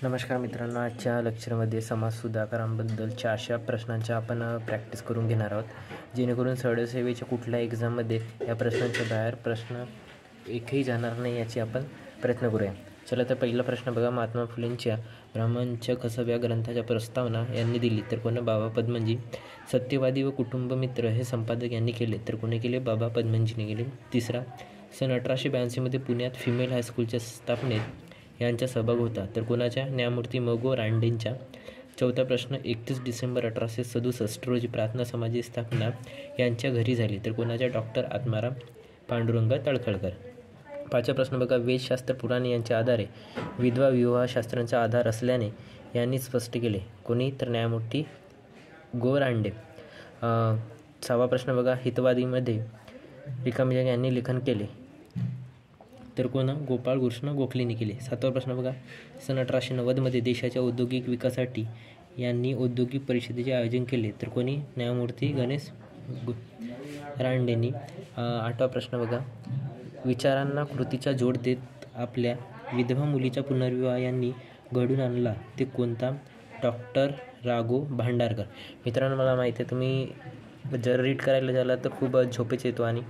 नमस्कार मित्रांनो, आजच्या लेक्चरमध्ये समाज सुधाकरांबद्दलच्या अशा प्रश्नांच्या आपण प्रॅक्टिस करून घेणार आहोत, जेणेकरून सरळसेवेच्या कुठल्याही एक्झाममध्ये या प्रश्नांच्या बाहेर प्रश्न एकही जाणार नाही याची आपण प्रयत्न करूया. चला तर पहिला प्रश्न बघा. महात्मा फुलेंच्या ब्राह्मणच्या कसब या ग्रंथाच्या प्रस्तावना यांनी दिली तर कोण? बाबा पदमनजी. सत्यवादी व कुटुंबमित्र हे संपादक यांनी केले तर कोणी केले? बाबा पदमनजीने केले. तिसरा, सन 1882 पुण्यात फिमेल हायस्कूलच्या स्थापनेत यांचा सहभाग होता तर कोणाच्या? न्यायमूर्ती म.गो. रांडेंच्या. चौथा प्रश्न, 31 डिसेंबर 1867 रोजी प्रार्थना समाजाची स्थापना यांच्या घरी झाली तर कोणाच्या? डॉक्टर आत्माराम पांडुरंग तळखळकर. पाचवा प्रश्न बघा. वेदशास्त्र पुराणे यांच्या आधारे विधवा विवाह शास्त्रांचा आधार असल्याने यांनी स्पष्ट केले. कोणी? तर न्यायमूर्ती गो. रांडे. सहावा प्रश्न बघा. हितवादीमध्ये रिकामी जागा यांनी लेखन केले तर कोण? गोपाळ कृष्ण गोखलेंनी केले. सातवा प्रश्न बघा. सन 1890 देशाच्या औद्योगिक विकासासाठी यांनी औद्योगिक परिषदेचे आयोजन केले तर कोणी? न्यायमूर्ती गणेश रांडेंनी. आठवा प्रश्न बघा. विचारांना कृतीचा जोड देत आपल्या विधवा मुलीचा पुनर्विवाह यांनी घडून आणला ते कोणता? डॉक्टर राघो भांडारकर. मित्रांनो, मला माहिती आहे तुम्ही जर रीड करायला झाला तर खूप झोपेच येतो आणि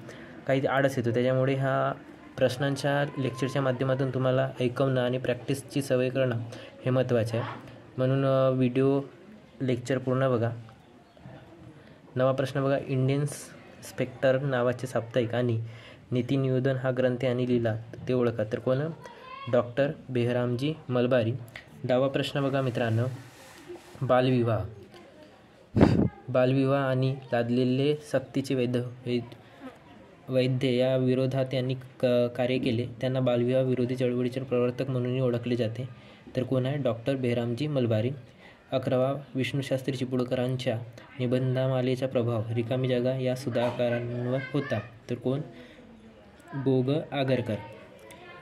काही आळस येतो, त्याच्यामुळे हा प्रश्नांच्या लेक्चरच्या माध्यमातून तुम्हाला ऐकवणं आणि प्रॅक्टिसची सवय करणं हे महत्त्वाचे आहे, म्हणून व्हिडिओ लेक्चर पूर्ण बघा. नवा प्रश्न बघा. इंडियन स्पेक्टर नावाचे साप्ताहिक आणि नीतिनिवेदन हा ग्रंथ यांनी लिहिला ते ओळखा तर कोण? डॉक्टर बेहरामजी मलबारी. 10वा प्रश्न बघा मित्रांनो. बालविवाह आणि लादलेले सक्तीचे वैद्य या विरोधात यांनी कार्य केले. त्यांना बालविवाह विरोधी चळवळीचे प्रवर्तक म्हणूनही ओळखले जाते तर कोण आहे? डॉक्टर बेहरामजी मलबारी. 11वा, विष्णूशास्त्री चिपळूणकरांच्या निबंधमालेचा प्रभाव रिकामी जागा या सुधाकरांवर होता तर कोण? गो. ग. आगरकर.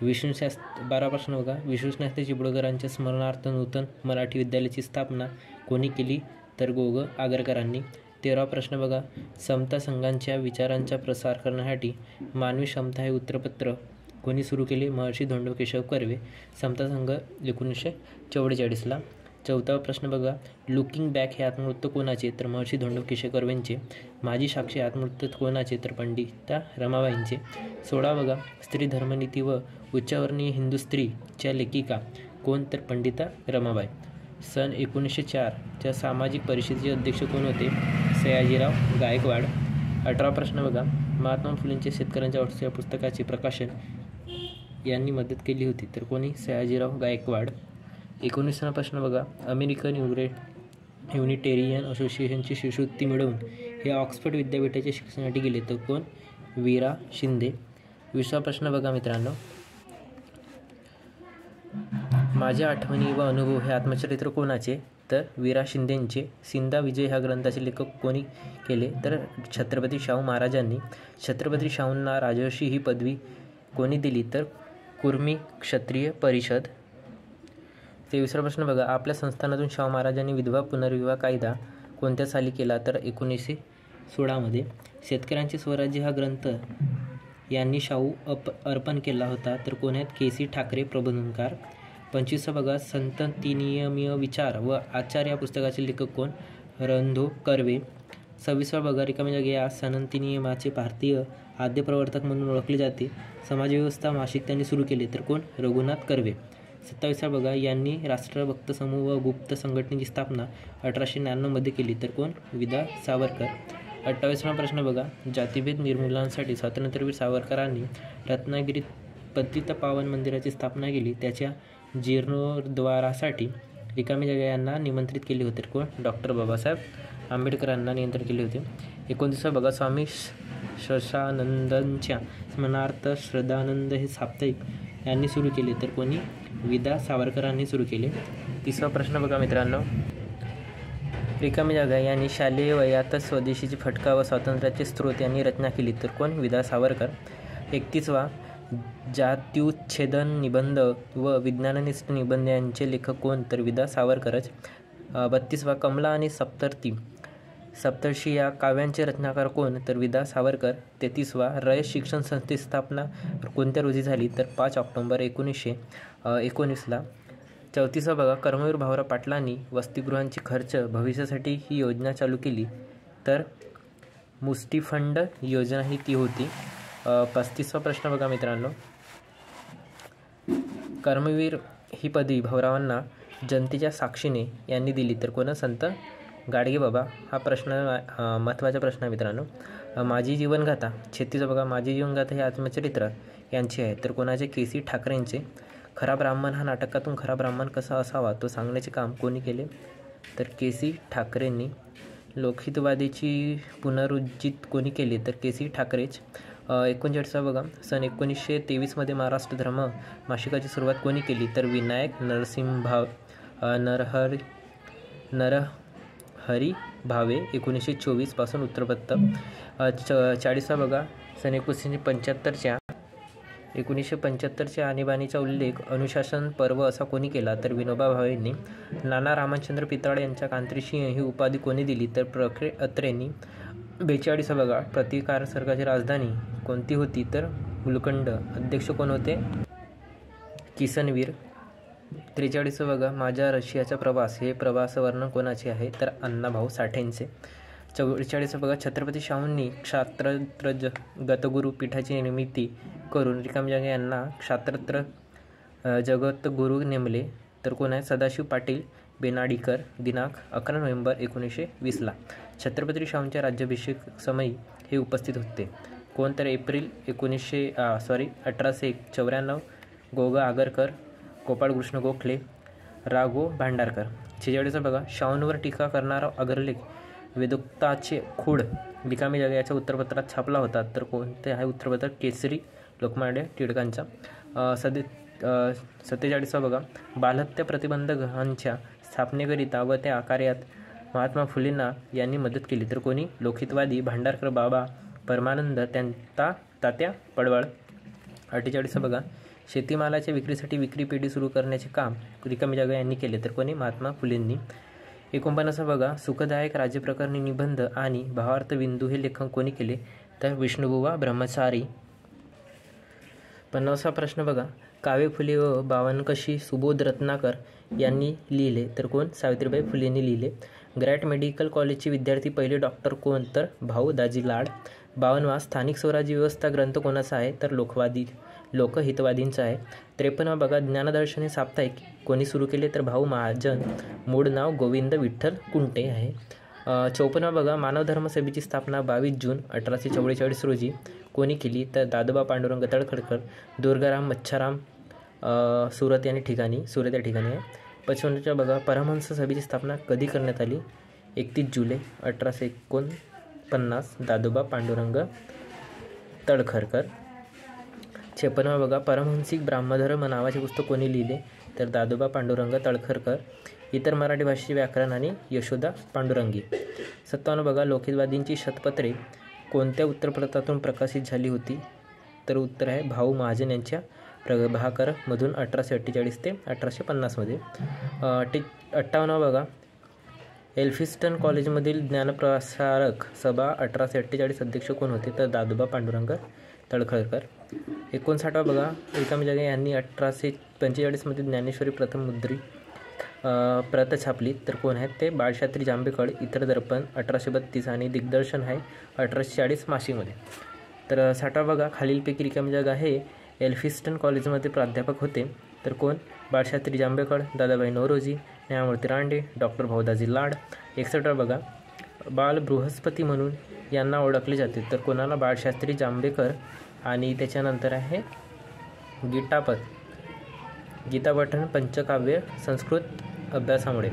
12वा प्रश्न बघा. विष्णूशास्त्री चिपळूणकरांच्या स्मरणार्थ नूतन मराठी विद्यालयाची स्थापना कोणी केली तर गो. ग. आगरकरांनी. 13वा प्रश्न बघा. समता संघांच्या विचारांचा प्रसार करण्यासाठी मानवी क्षमता हे वृत्तपत्र कोणी सुरू केले? महर्षी धोंडो केशव कर्वे. समता संघ 1944ला. 14वा प्रश्न बघा. लुकिंग बॅक हे आत्मवृत्त कोणाचे तर महर्षी धोंडो केशव कर्वेंचे. माझी साक्षी आत्मवृत्त कोणाचे तर पंडिता रमाबाईंचे. 16 बघा. स्त्री धर्मनीती व उच्चवर्णीय हिंदू स्त्रीच्या लेखिका कोण तर पंडिता रमाबाई. सन 1904च्या सामाजिक परिषदेचे अध्यक्ष कोण होते? सयाजीराव गायकवाड. 18वा प्रश्न बघा. महात्मा फुलेंच्या शेतकऱ्यांच्या या पुस्तकाचे प्रकाशन यांनी मदत केली होती तर कोणी? सयाजीराव गायकवाड. 19वा प्रश्न बघा. अमेरिकन युनिटेरियन असोसिएशनची शिष्यवृत्ती मिळवून हे ऑक्सफर्ड विद्यापीठाच्या शिक्षणासाठी गेले तर कोण? वीरा शिंदे. 20वा प्रश्न बघा मित्रांनो. माझ्या आठवणी व अनुभव हे आत्मचरित्र कोणाचे तर वीरा शिंदेंचे. सिंधा विजय ह्या ग्रंथाचे लेखक कोणी केले तर छत्रपती शाहू महाराजांनी. छत्रपती शाहूंना राजर्षी ही पदवी कोणी दिली तर कुर्मी क्षत्रिय परिषद. 23वा प्रश्न बघा. आपल्या संस्थानातून शाहू महाराजांनी विधवा पुनर्विवाह कायदा कोणत्या साली केला तर 1916मध्ये. शेतकऱ्यांचे स्वराज्य हा ग्रंथ यांनी शाहू अर्पण केला होता तर कोण आहेत? के.सी. ठाकरे प्रबोधनकार. 25वा बघा. संततिनियमीय विचार व आचार या पुस्तकाचे लेखक कोण? रंधो कर्वे. 26वा बघा. रिकामी जागा या संततिनियमाचे भारतीय आद्य प्रवर्तक म्हणून ओळखले जाते. समाजव्यवस्था मासिक त्यांनी सुरू केले तर कोण? रघुनाथ कर्वे. 27वा बघा. यांनी राष्ट्रभक्त समूह व गुप्त संघटनेची स्थापना 1899मध्ये केली तर कोण? विदा सावरकर. 28वा प्रश्न बघा. जातिभेद निर्मूलनासाठी स्वातंत्र्यवीर सावरकरांनी रत्नागिरीत पतितपावन मंदिराची स्थापना केली. त्याच्या जीर्णोद्धारासाठी रिकामी जागा यांना निमंत्रित केले होते कोण? डॉक्टर बाबासाहेब आंबेडकरांना निमंत्रित केले होते. 29वा बघा. स्वामी शशानंदांच्या स्मरणार्थ श्रद्धानंद हे साप्ताहिक यांनी सुरू केले तर कोणी? विदा सावरकरांनी सुरू केले. 30वा प्रश्न बघा मित्रांनो. रिकामी जागा यांनी शालेय वयातच स्वदेशीची फटका व स्वातंत्र्याचे स्रोत यांनी रचना केली तर कोण? विदा सावरकर. 31वा. जात्युच्छेदन निबंध व विज्ञाननिष्ठ निबंध यांचे लेखक कोण तर विदा सावरकरच. 32वा. कमला आणि सप्तर्षी या काव्यांचे रचनाकार कोण तर विदा सावरकर. 33वा. रयत शिक्षण संस्थेची स्थापना कोणत्या रोजी झाली तर 5 ऑक्टोबर 1919ला. 34 बघा, कर्मवीर भाऊराव पाटलांनी वसतिगृहांची खर्च भविष्यासाठी ही योजना चालू केली, तर मुष्टी फंड योजना ही ती होती. 35 प्रश्न बघा मित्रांनो, कर्मवीर ही पदवी भाऊरावांना जनतेच्या साक्षीने यांनी दिली, तर कोण? संत गाडगेबाबा. हा प्रश्न महत्त्वाचा प्रश्न आहे मित्रांनो. माझी जीवनगाथा 36 बघा, माझी जीवनगाथा हे आत्मचरित्र यांची आहे, तर कोणाचे? के.सी. ठाकरेंचे. खरा ब्राह्मण हा नाटकातून खरा ब्राह्मण कसा असावा तो सांगण्याचे काम कोणी केले? तर के.सी. ठाकरेंनी. लोकहितवादीची पुनरुज्जीत कोणी केली? तर के.सी. ठाकरेच. 39 बघा, सन 1923 महाराष्ट्र धर्म मासिकाची सुरुवात कोणी केली? तर विनायक नरहरी भावे. 1924 पासून उत्तरपत्त. 40 बघा, सन 1975च्या आणीबाणीचा उल्लेख अनुशासन पर्व असा कोणी केला? तर विनोबा भावेंनी. नाना रामचंद्र पिताड यांच्या कांत्रीसिंह ही उपाधी कोणी दिली? तर प्रखे अत्रेंनी. 42 बघा, प्रतिकार सरकारची राजधानी कोणती होती? तर मुलकंड. अध्यक्ष कोण होते? किसनवीर. 43 बघा, माझा रशियाचा प्रवास हे प्रवास वर्णन कोणाचे आहे? तर अण्णाभाऊ साठेंचे. 44 बघा, छत्रपती शाहूंनी क्षात्रत्र जगद्गुरू पीठाची निर्मिती करून रिकामी जागे यांना क्षात्रत्र जगद्गुरू नेमले, तर कोण आहे? सदाशिव पाटील बेनाडीकर. दिनांक 11 नोव्हेंबर 1920 छत्रपती शाहूंच्या राज्याभिषेक समयी हे उपस्थित होते. कोण? तर एप्रिल 1894. गोगा आगरकर, गोपाळकृष्ण गोखले, राघो भांडारकर. 46 बघा, शाहूंवर टीका करणारा अग्रलेख वेदोक्ताचे खूड रिकामी जागा याच्या उत्तरपत्रात छापला होता, तर कोणते आहे उत्तरपत्र? केसरी लोकमान्य टिळकांचा. 47 बघा, बालहत्या प्रतिबंधकांच्या स्थापनेकरिता व त्या कार्यात महात्मा फुलेंना यांनी मदत केली, तर कोणी? लोकहितवादी भांडारकर. बाबा परमानंद तात्या पडवळ. 48 बघा, शेतीमालाच्या विक्रीसाठी विक्री पेढी सुरू करण्याचे काम रिकामी जागा यांनी केले, तर कोणी? महात्मा फुलेंनी. 49 बघा, सुखदायक राज्यप्रकरणी निबंध आणि भावार्थ बिंदू हे लेखन कोणी केले? तर विष्णुबुवा ब्रह्मचारी. 50 प्रश्न बघा, कावे फुले व बावनकशी सुबोध रत्नाकर यांनी लिहिले, तर कोण? सावित्रीबाई फुलेंनी लिहिले. ग्रॅट मेडिकल कॉलेजचे विद्यार्थी पहिले डॉक्टर कोण? तर भाऊ दाजी लाड. 52 स्थानिक स्वराज्य व्यवस्था ग्रंथ कोणाचा आहे? तर लोकहितवादींचा आहे. 53 बघा, ज्ञानदर्शन हे साप्ताहिक कोणी सुरू केले? तर भाऊ महाजन. मूळ नाव गोविंद विठ्ठल कुंटे आहे. 54 बघा, मानव धर्म सभेची स्थापना 22 जून 1844 रोजी कोणी केली? तर दादोबा पांडुरंग तळखरकर. दुर्गाराम मच्छाराम सुरत या ठिकाणी आहे. 55 बघा, परमहंस सभेची स्थापना कधी करण्यात आली? 31 जुलै 1849. दादोबा पांडुरंग तळखरकर. 56 बघा, परमहंसिक ब्राह्मधर्म नावाचे पुस्तक कोणी लिहिले? तर दादोबा पांडुरंग तळखरकर. इतर मराठी भाषेचे व्याकरण आणि यशोदा पांडुरंगी. 57 बघा, लोकहितवादींची शतपत्रे कोणत्या उत्तरप्रतातून प्रकाशित झाली होती? तर उत्तर आहे भाऊ महाजन यांच्या प्रभाकरमधून 1848 ते 1850. 58 बघा, एल्फिन्स्टन कॉलेजमधील ज्ञानप्रसारक सभा 1848 अध्यक्ष कोण होते? तर दादोबा पांडुरंग तळखरकर. 59 बघा, रिकामी जागे यांनी 1845 ज्ञानेश्वरी प्रथम मुद्रित प्रत छापली, तर कोण आहेत? ते बाळशास्त्री जांभेकर. इतर दर्पण 1832 आणि दिग्दर्शन आहे 1840 मासिकमध्ये. तर 60 बघा, खालीलपैकी रिकामी जागा हे एल्फिन्स्टन कॉलेजमध्ये प्राध्यापक होते, तर कोण? बाळशास्त्री जांभेकर, दादाभाई नौरोजी, न्यायमूर्ती रांडे, डॉक्टर भाऊदाजी लाड. 61 बघा, बाल बृहस्पती म्हणून यांना ओळखले जाते, तर कोणाला? बाळशास्त्री जांभेकर. आणि त्याच्यानंतर आहे गीतापठण पंचकाव्य संस्कृत अभ्यासामुळे.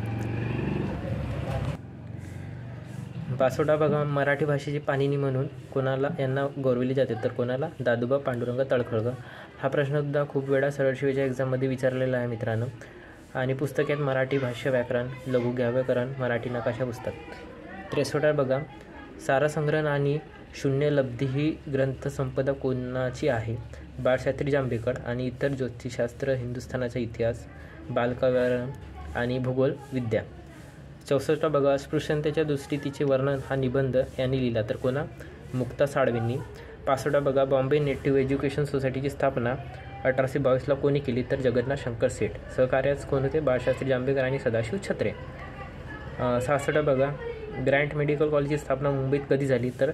62 बघा, मराठी भाषेची पाणिनी म्हणून कोणाला यांना गौरविले जाते, तर कोणाला? दादोबा पांडुरंग तळखरकर. हा प्रश्नसुद्धा खूप वेळा सरळ शिवाच्या एक्झाममध्ये विचारलेला आहे मित्रांनो. आणि पुस्तकात मराठी भाष्य व्याकरण, लघु व्याकरण, मराठी नकाशा पुस्तक. 63 बघा, सारसंग्रहण आणि शून्यलब्धी ही ग्रंथसंपदा कोणाची आहे? बाळशास्त्री जांभेकर. आणि इतर ज्योतिषशास्त्र, हिंदुस्थानाचा इतिहास, बालकाव्य आणि भूगोल विद्या. 64 बघा, अस्पृश्यतेच्या दुस्थितीचे वर्णन हा निबंध यांनी लिहिला, तर कोणा? मुक्ता साळवेंनी. 65 बघा, बॉम्बे नेटिव्ह एज्युकेशन सोसायटीची स्थापना 1822ला कोणी केली तर जगन्नाथ शंकर सेठ. सहकार्यास कोण होते? बाळशास्त्री जांभेकर आणि सदाशिव छत्रे. 66 बघा, ग्रँट मेडिकल कॉलेजची स्थापना मुंबईत कधी झाली तर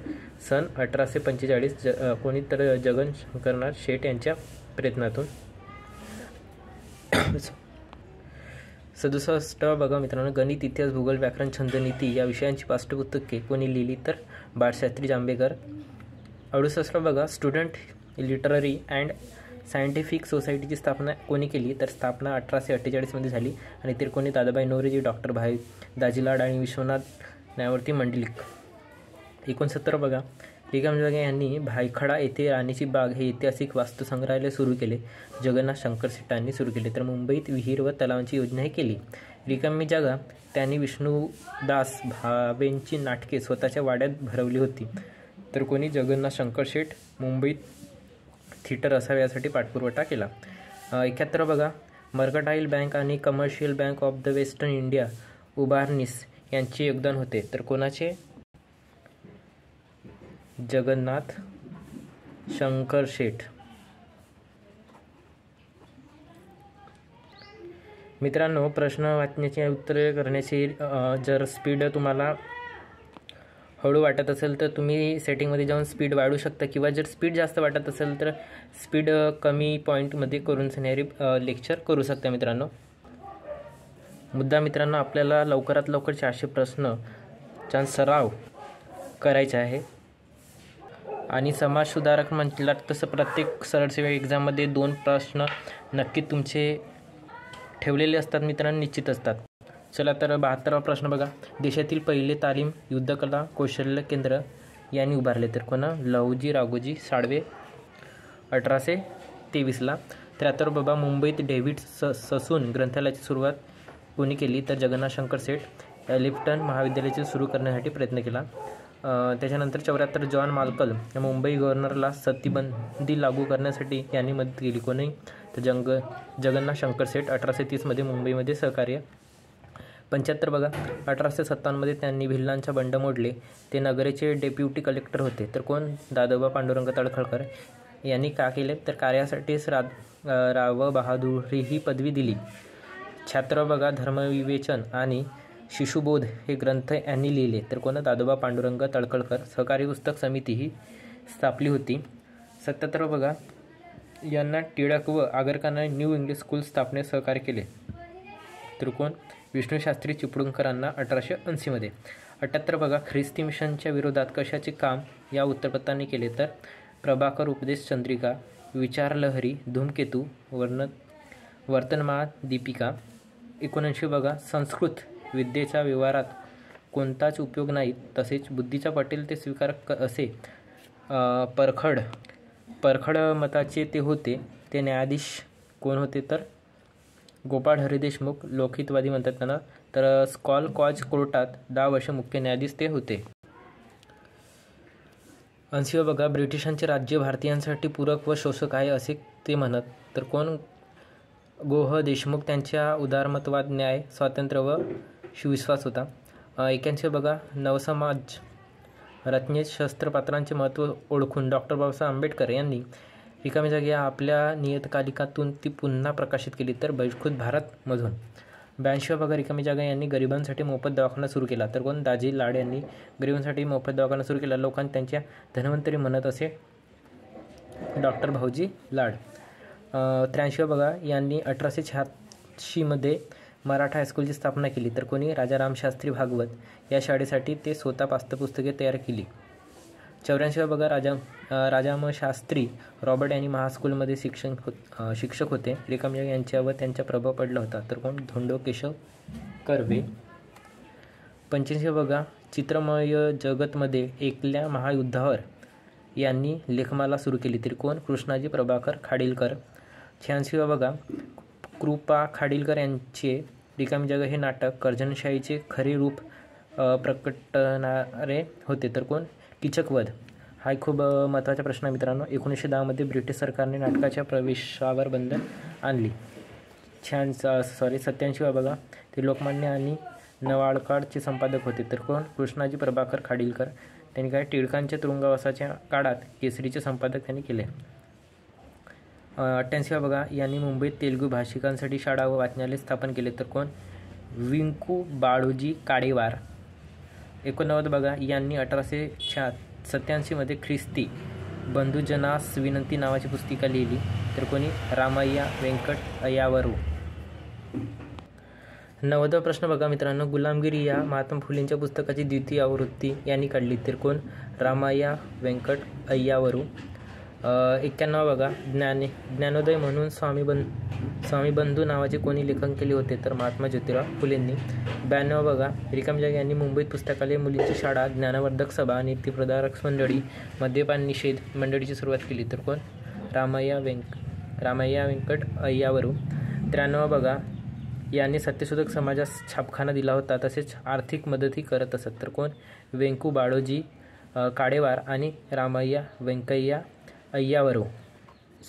सन 1845. कोणी तर जगन शंकरनाथ शेठ यांच्या प्रयत्नातून. 67 बघा मित्रांनो, गणित, इतिहास, भूगोल, व्याकरण, छंद, नीती या विषयांची पाठ्यपुस्तके कोणी लिहिली तर बाळशास्त्री जांभेकर. 68 बघा, स्टुडंट लिटररी अँड सायंटिफिक सोसायटीची स्थापना कोणी केली तर स्थापना 1848 झाली आणि ते कोणी? दादाभाई नौरोजी, डॉक्टर भाई दाजी लाड आणि विश्वनाथ न्यायवर्ती मंडलिक. 69 बघा, रिकाम जागे यांनी भायखळा येथे राणीची बाग हे ऐतिहासिक वास्तुसंग्रहालय सुरू केले. जगन्नाथ शंकर सेठांनी सुरू केले. तर मुंबईत विहीर व तलावांची योजनाही केली. रिकामी जागा त्यांनी विष्णुदास भावेंची नाटके स्वतःच्या वाड्यात भरवली होती. तर कोणी? जगन्नाथ शंकर शेठ. मुंबईत थिएटर असावे यासाठी पाठपुरावा केला. 71 बघा, मर्कंटाईल बँक आणि commercial bank of the western India उभारणीस यांचे योगदान होते. तर कोणाचे? जगन्नाथ शंकर शेठ. मित्रांनो, प्रश्न वाचण्याची उत्तरे करण्याची जर स्पीड तुम्हाला हळू वाटत असेल तर तुम्ही सेटिंगमध्ये जाऊन स्पीड वाढवू शकता, किंवा जर स्पीड जास्त वाटत असेल तर स्पीड कमी पॉईंटमध्ये करून सिनेरी लेक्चर करू शकता. मित्रांनो, मुद्दा मित्रांनो, आपल्याला लवकरात लवकर 400 प्रश्नचा सराव करायचा आहे. आणि समाजसुधारक म्हटलं तसं प्रत्येक सरळ सेवा एक्झाममध्ये 2 प्रश्न नक्की तुमचे ठेवलेले असतात मित्रांनो, निश्चित असतात. चला तर 72वा प्रश्न बघा, देशातील पहिले तालीम युद्धकला कौशल्य केंद्र यांनी उभारले. तर कोणा? लहुजी राघोजी साळवे 1823ला. 73 बाबा, मुंबईत डेव्हिड ससून ग्रंथालयाची सुरुवात कोणी केली तर जगन्नाथ शंकर सेठ. एलिफ्टन महाविद्यालयाचे सुरू करण्यासाठी प्रयत्न केला. त्याच्यानंतर 74 जॉन माल्कल मुंबई गव्हर्नरला सतीबंदी लागू करण्यासाठी यांनी मदत केली. कोणी? तर जगन्नाथ शंकर सेठ 1830 मुंबईमध्ये सहकार्य. 75 बघा, 1857 त्यांनी भिल्लांचा बंड मोडले. ते नगरेचे डेप्युटी कलेक्टर होते. तर कोण? दादोबा पांडुरंग तळखळकर. यांनी का केले तर कार्यासाठीच राव बहादुरी ही पदवी दिली. 76 बघा, धर्मविवेचन आणि शिशुबोध हे ग्रंथ यांनी लिहिले. तर कोण? दादोबा पांडुरंग तळखळकर. सहकारी पुस्तक समिती ही स्थापली होती. 77 बघा, यांना टिळक व आगरकरांना न्यू इंग्लिश स्कूल स्थापनेस सहकार्य केले. तर कोण? विष्णुशास्त्री चिपळूणकरांना 1880. 78 बघा, ख्रिस्ती मिशनच्या विरोधात कशाचे काम या वृत्तपत्रांनी केले तर प्रभाकर उपदेश चंद्रिका, विचारलहरी, धूमकेतू, वर्तमान दीपिका. 79 बघा, संस्कृत विद्येच्या व्यवहारात कोणताच उपयोग नाही, तसेच बुद्धीचा पटेल ते स्वीकार असे परखड मताचे ते होते. ते न्यायाधीश कोण होते तर गोपाळ हरी देशमुख, लोकहितवादी म्हणतात त्यांना. तर स्कॉल कॉज कोर्टात 10 वर्ष मुख्य न्यायाधीश ते होते. 80 बघा, ब्रिटिशांचे राज्य भारतीयांसाठी पूरक व शोषक आहे असे ते म्हणत. तर कोण? गोह देशमुख. त्यांच्या उदारमतवाद, न्याय, स्वातंत्र्य व सुविश्वास होता. 81 बघा, नवसमाज रचनेत शस्त्रपात्रांचे महत्त्व ओळखून डॉक्टर बाबासाहेब आंबेडकर यांनी रिकामी जागी आपल्या नियतकालिकातून ती पुन्हा प्रकाशित केली. तर बहिष्कृत भारतमधून. 82 बघा, रिकामी जागा यांनी गरिबांसाठी मोफत दवाखाना सुरू केला. तर कोण? दाजी लाड यांनी गरिबांसाठी मोफत दवाखाना सुरू केला. लोकांना त्यांच्या धन्वंतरी म्हणत असे डॉक्टर भाऊजी लाड. 83 बघा, यांनी 1886 मराठा हायस्कूलची स्थापना केली. तर कोणी? राजाराम शास्त्री भागवत. या शाळेसाठी ते स्वतः पाठ्यपुस्तके तयार केली. 84 बघा, राजाम शास्त्री रॉबर्ट यांनी महास्कूलमध्ये शिक्षक होते. रिकामी जागा यांच्यावर त्यांचा प्रभाव पडला होता. तर कोण? धोंडो केशव कर्वे. 85 बघा, चित्रमय जगतमध्ये एकल्या महायुद्धावर यांनी लेखमाला सुरू केली. तर कोण? कृष्णाजी प्रभाकर खाडीलकर. 86 बघा, कृपा खाडीलकर यांचे रिकामी जागा हे नाटक कर्जनशाहीचे खरे रूप प्रकटणारे होते. तर कोण? कीचकवध. हा खूप महत्त्वाचा प्रश्न आहे मित्रांनो. 1910 ब्रिटिश सरकारने नाटकाच्या प्रवेशावर बंधन आणली. 87 बघा, ते लोकमान्य आणि नवाळकाडचे संपादक होते. तर कोण? कृष्णाजी प्रभाकर खाडीलकर. त्यांनी काय टिळकांच्या तुरुंगवासाच्या काळात केसरीचे संपादक त्यांनी केले. 88 बघा, यांनी मुंबईत तेलुगू भाषिकांसाठी शाळा व वाचनालय स्थापन केले तर कोण? विंकू बाळोजी काडेवार. 89 बघा, यांनी 1887 ख्रिस्ती बंधुजनास विनंती नावाची पुस्तिका लिहिली तर कोणी? रामय्या वेंकट अय्यावरू. 90 प्रश्न बघा मित्रांनो, गुलामगिरी या महात्मा फुलेंच्या पुस्तकाची द्वितीय आवृत्ती यांनी काढली तर कोण? रामय्या वेंकट अय्यावरू. 91 बघा, ज्ञानोदय म्हणून स्वामीबंधू नावाचे कोणी लेखन केले होते तर महात्मा ज्योतिराव फुलेंनी. 92 बघा, रिकामी जागा यांनी मुंबईत पुस्तकालय, मुलींची शाळा, ज्ञानवर्धक सभा, नीतिप्रधारक मंडळी, मद्यपान निषेध मंडळीची सुरुवात केली तर कोण? रामय्या वेंकट अय्यावरू. 93 बघा, यांनी सत्यशोधक समाजास छापखाना दिला होता तसेच आर्थिक मदतही करत असत तर कोण? वेंकू बाळोजी काडेवार आणि रामय्या व्यंकय्या अय्यावरू.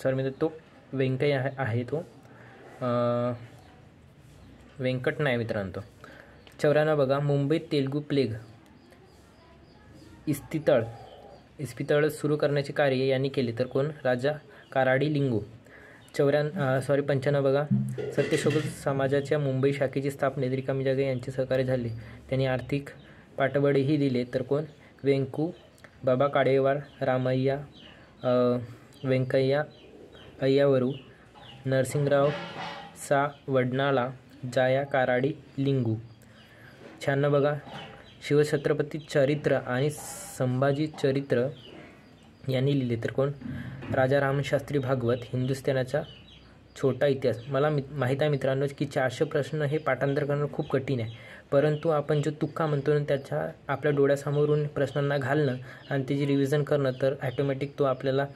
सॉरी म्हणजे तो व्यंकय्या आहे, तो व्यंकट नाही मित्रांनो तो. 94 बघा, मुंबईत तेलुगू प्लेग इस्पितळ सुरू करण्याचे कार्य यांनी केले तर कोण? राजा काराडी लिंगू. 95 बघा, सत्यशोधक समाजाच्या मुंबई शाखेची स्थापनेत रिकामी जागा यांचे सहकार्य झाले. त्यांनी आर्थिक पाठबळही दिले तर कोण? वेंकू बाबा काडेवार, रामय्या व्यंकय्या अय्यावरू, नरसिंगराव सा वडनाला, जाया काराडी लिंगू. 96 बघा, शिवछत्रपती चरित्र आणि संभाजी चरित्र यांनी लिहिले तर कोण? राजा रामशास्त्री भागवत, हिंदुस्थानाचा छोटा इतिहास. मला माहीत आहे मित्रांनो की 400 प्रश्न हे पाठांतर करणं खूप कठीण आहे, परंतु आपण जो तुक्का म्हणतो त्याच्या आपल्या डोळ्यासमोरून प्रश्नांना घालणं आणि त्याची रिव्हिजन करणं तर ॲटोमॅटिक तो आपल्याला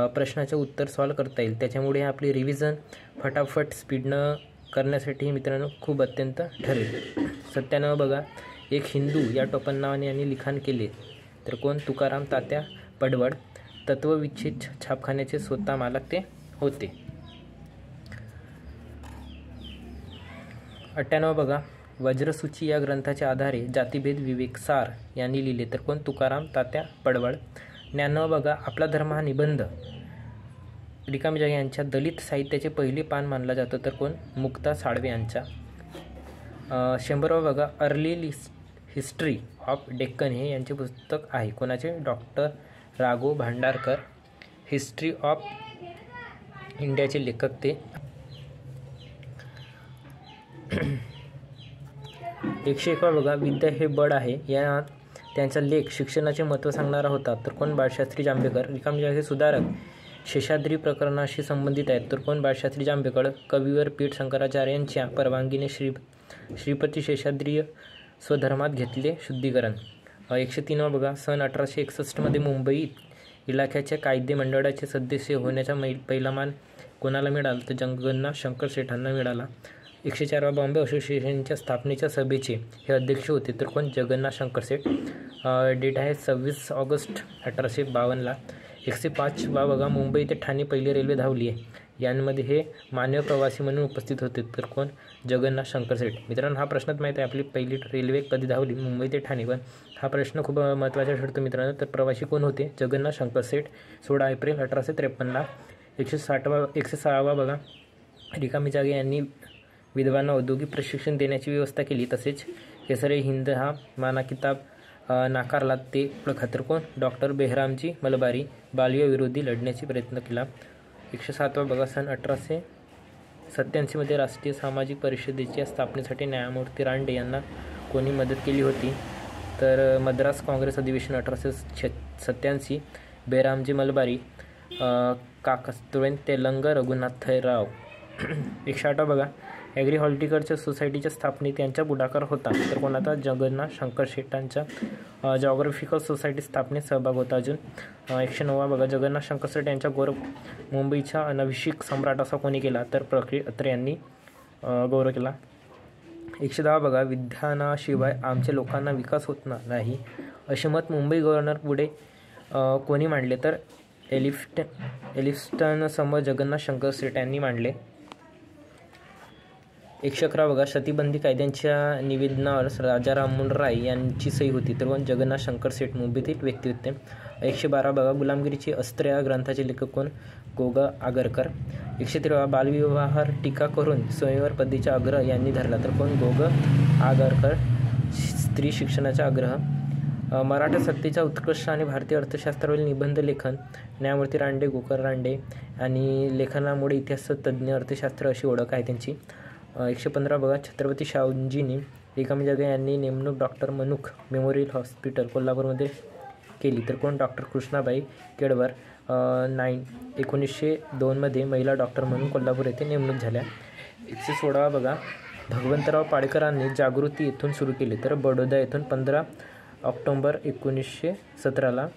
प्रश्नाचं उत्तर सॉल्व करता येईल. त्याच्यामुळे आपली रिव्हिजन फटाफट स्पीडनं करण्यासाठी मित्रांनो खूप अत्यंत ठरेल. 97 बघा, एक हिंदू या टोपण नावाने यांनी लिखाण केले तर कोण? तुकाराम तात्या पडवळ. तत्वविच्छेद छापखान्याचे स्वतः मालक ते होते. 98 बघा, वज्रसूची या ग्रंथाच्या आधारे जातिभेद विवेकसार यांनी लिहिले तर कोण? तुकाराम तात्या पडवळ. 99 बघा, आपला धर्म हा निबंध रिकामी जागा यांच्या दलित साहित्याचे पहिले पान मानला जातो तर कोण? मुक्ता साळवे यांच्या. 100 बघा, अर्ली हिस्ट्री ऑफ डेक्कन हे यांचे पुस्तक आहे. कोणाचे? Doctor Raghav Bhandarkar. History of इंडियाचे लेखक ते. 101 बघा, विद्या हे बळ आहे या त्यांचा लेख शिक्षणाचे महत्त्व सांगणारा होता तर कोण? बाळशास्त्री जांभेकर. रिकामी जागा हे सुधारक शेषाद्री प्रकरणाशी संबंधित आहेत तर कोण? बाळशास्त्री जांभेकर. कविवर पीठ शंकराचार्यांच्या परवानगीने श्रीपती शेषाद्री स्वधर्मात घेतले शुद्धीकरण. 103 बघा, सन 1861 मुंबई इलाख्याच्या कायदे मंडळाचे सदस्य होण्याचा पहिला मान कोणाला मिळाला तर जगन्नाथ शंकर शेठांना मिळाला. 104 बॉम्बे असोसिएशनच्या स्थापनेच्या सभेचे हे अध्यक्ष होते तर कोण? जगन्नाथ शंकर शेठ. डेट आहे 26 ऑगस्ट 1852. 105 बघा, मुंबई ते ठाणे पहिली रेल्वे धावली आहे. यांमध्ये हे मानव प्रवासी म्हणून उपस्थित होते तर कोण? जगन्नाथ शंकर शेठ. मित्रांनो हा प्रश्नच माहीत आहे, आपली पहिली रेल्वे कधी धावली मुंबई ते ठाणे, पण हा प्रश्न खूप महत्त्वाचा ठरतो मित्रांनो. तर प्रवासी कोण होते? जगन्नाथ शंकर शेठ. 16 एप्रिल 1853. 106 बघा, रिकामी जागे यांनी विधवांना औद्योगिक प्रशिक्षण देण्याची व्यवस्था केली तसेच केसरी हिंद हा माना किताब नाकारला ते खातर कोण? डॉक्टर बेहरामजी मलबारी. बालविवाह विरोधी लढण्याचा प्रयत्न केला. 107 बघा, सन 1887 राष्ट्रीय सामाजिक परिषदेच्या स्थापनेसाठी न्यायमूर्ती रांडे यांना कोणी मदत केली होती तर मद्रास काँग्रेस अधिवेशन 1887. बेहरामजी मलबारी. काकस्तुळे तेलंग रघुनाथराव. 108 बघा, ॲग्री हॉर्टिकल्चर सोसायटीच्या स्थापनेत यांचा पुढाकार होता तर कोणाचा? जगन्नाथ शंकर शेठांच्या. जॉग्राफिकल सोसायटी स्थापनेत सहभाग होता. अजून 109 बघा, जगन्नाथ शंकर शेठ यांचा गौरव मुंबईचा अनभिषिक सम्राट असा कोणी केला तर प्रकृती अत्रे यांनी गौरव केला. 110 बघा, विधानाशिवाय आमच्या लोकांना विकास होत नाही असे मत मुंबई गव्हर्नर पुढे कोणी मांडले तर एलिफ्टन समोर जगन्नाथ शंकर शेठ यांनी मांडले. 111 बघा, सतीबंदी कायद्यांच्या निवेदनावर राजा राममोहन राय यांची सही होती तर कोण? जगन्नाथ शंकर शेठ मुंबईतील व्यक्ती होते. 112 बघा, गुलामगिरीची अस्त्र या ग्रंथाचे लेखक कोण? गोगा आगरकर. 113 बालविवाहावर टीका करून स्वयंवर पदवीचा आग्रह यांनी धरला तर कोण? गोग आगरकर. स्त्री शिक्षणाचा आग्रह. मराठा सत्तेचा उत्कर्ष आणि भारतीय अर्थशास्त्रावरील निबंध लेखन. न्यायमूर्ती रांडे, गोकर रांडे. आणि लेखनामुळे इतिहासतज्ज्ञ, अर्थशास्त्र अशी ओळख आहे त्यांची. 115 बघा, छत्रपती शाहूजींनी रिकामी जागा यांनी नेमणूक डॉक्टर मनुख मेमोरियल हॉस्पिटल कोल्हापूरमध्ये केली तर कोण? डॉक्टर कृष्णाबाई केळकर. 1902 महिला डॉक्टर म्हणून कोल्हापूर येथे नेमणूक झाल्या. 116 बघा, भगवंतराव पाडेकरांनी जागृती येथून सुरू केली तर बडोदा येथून 15 ऑक्टोबर 1917.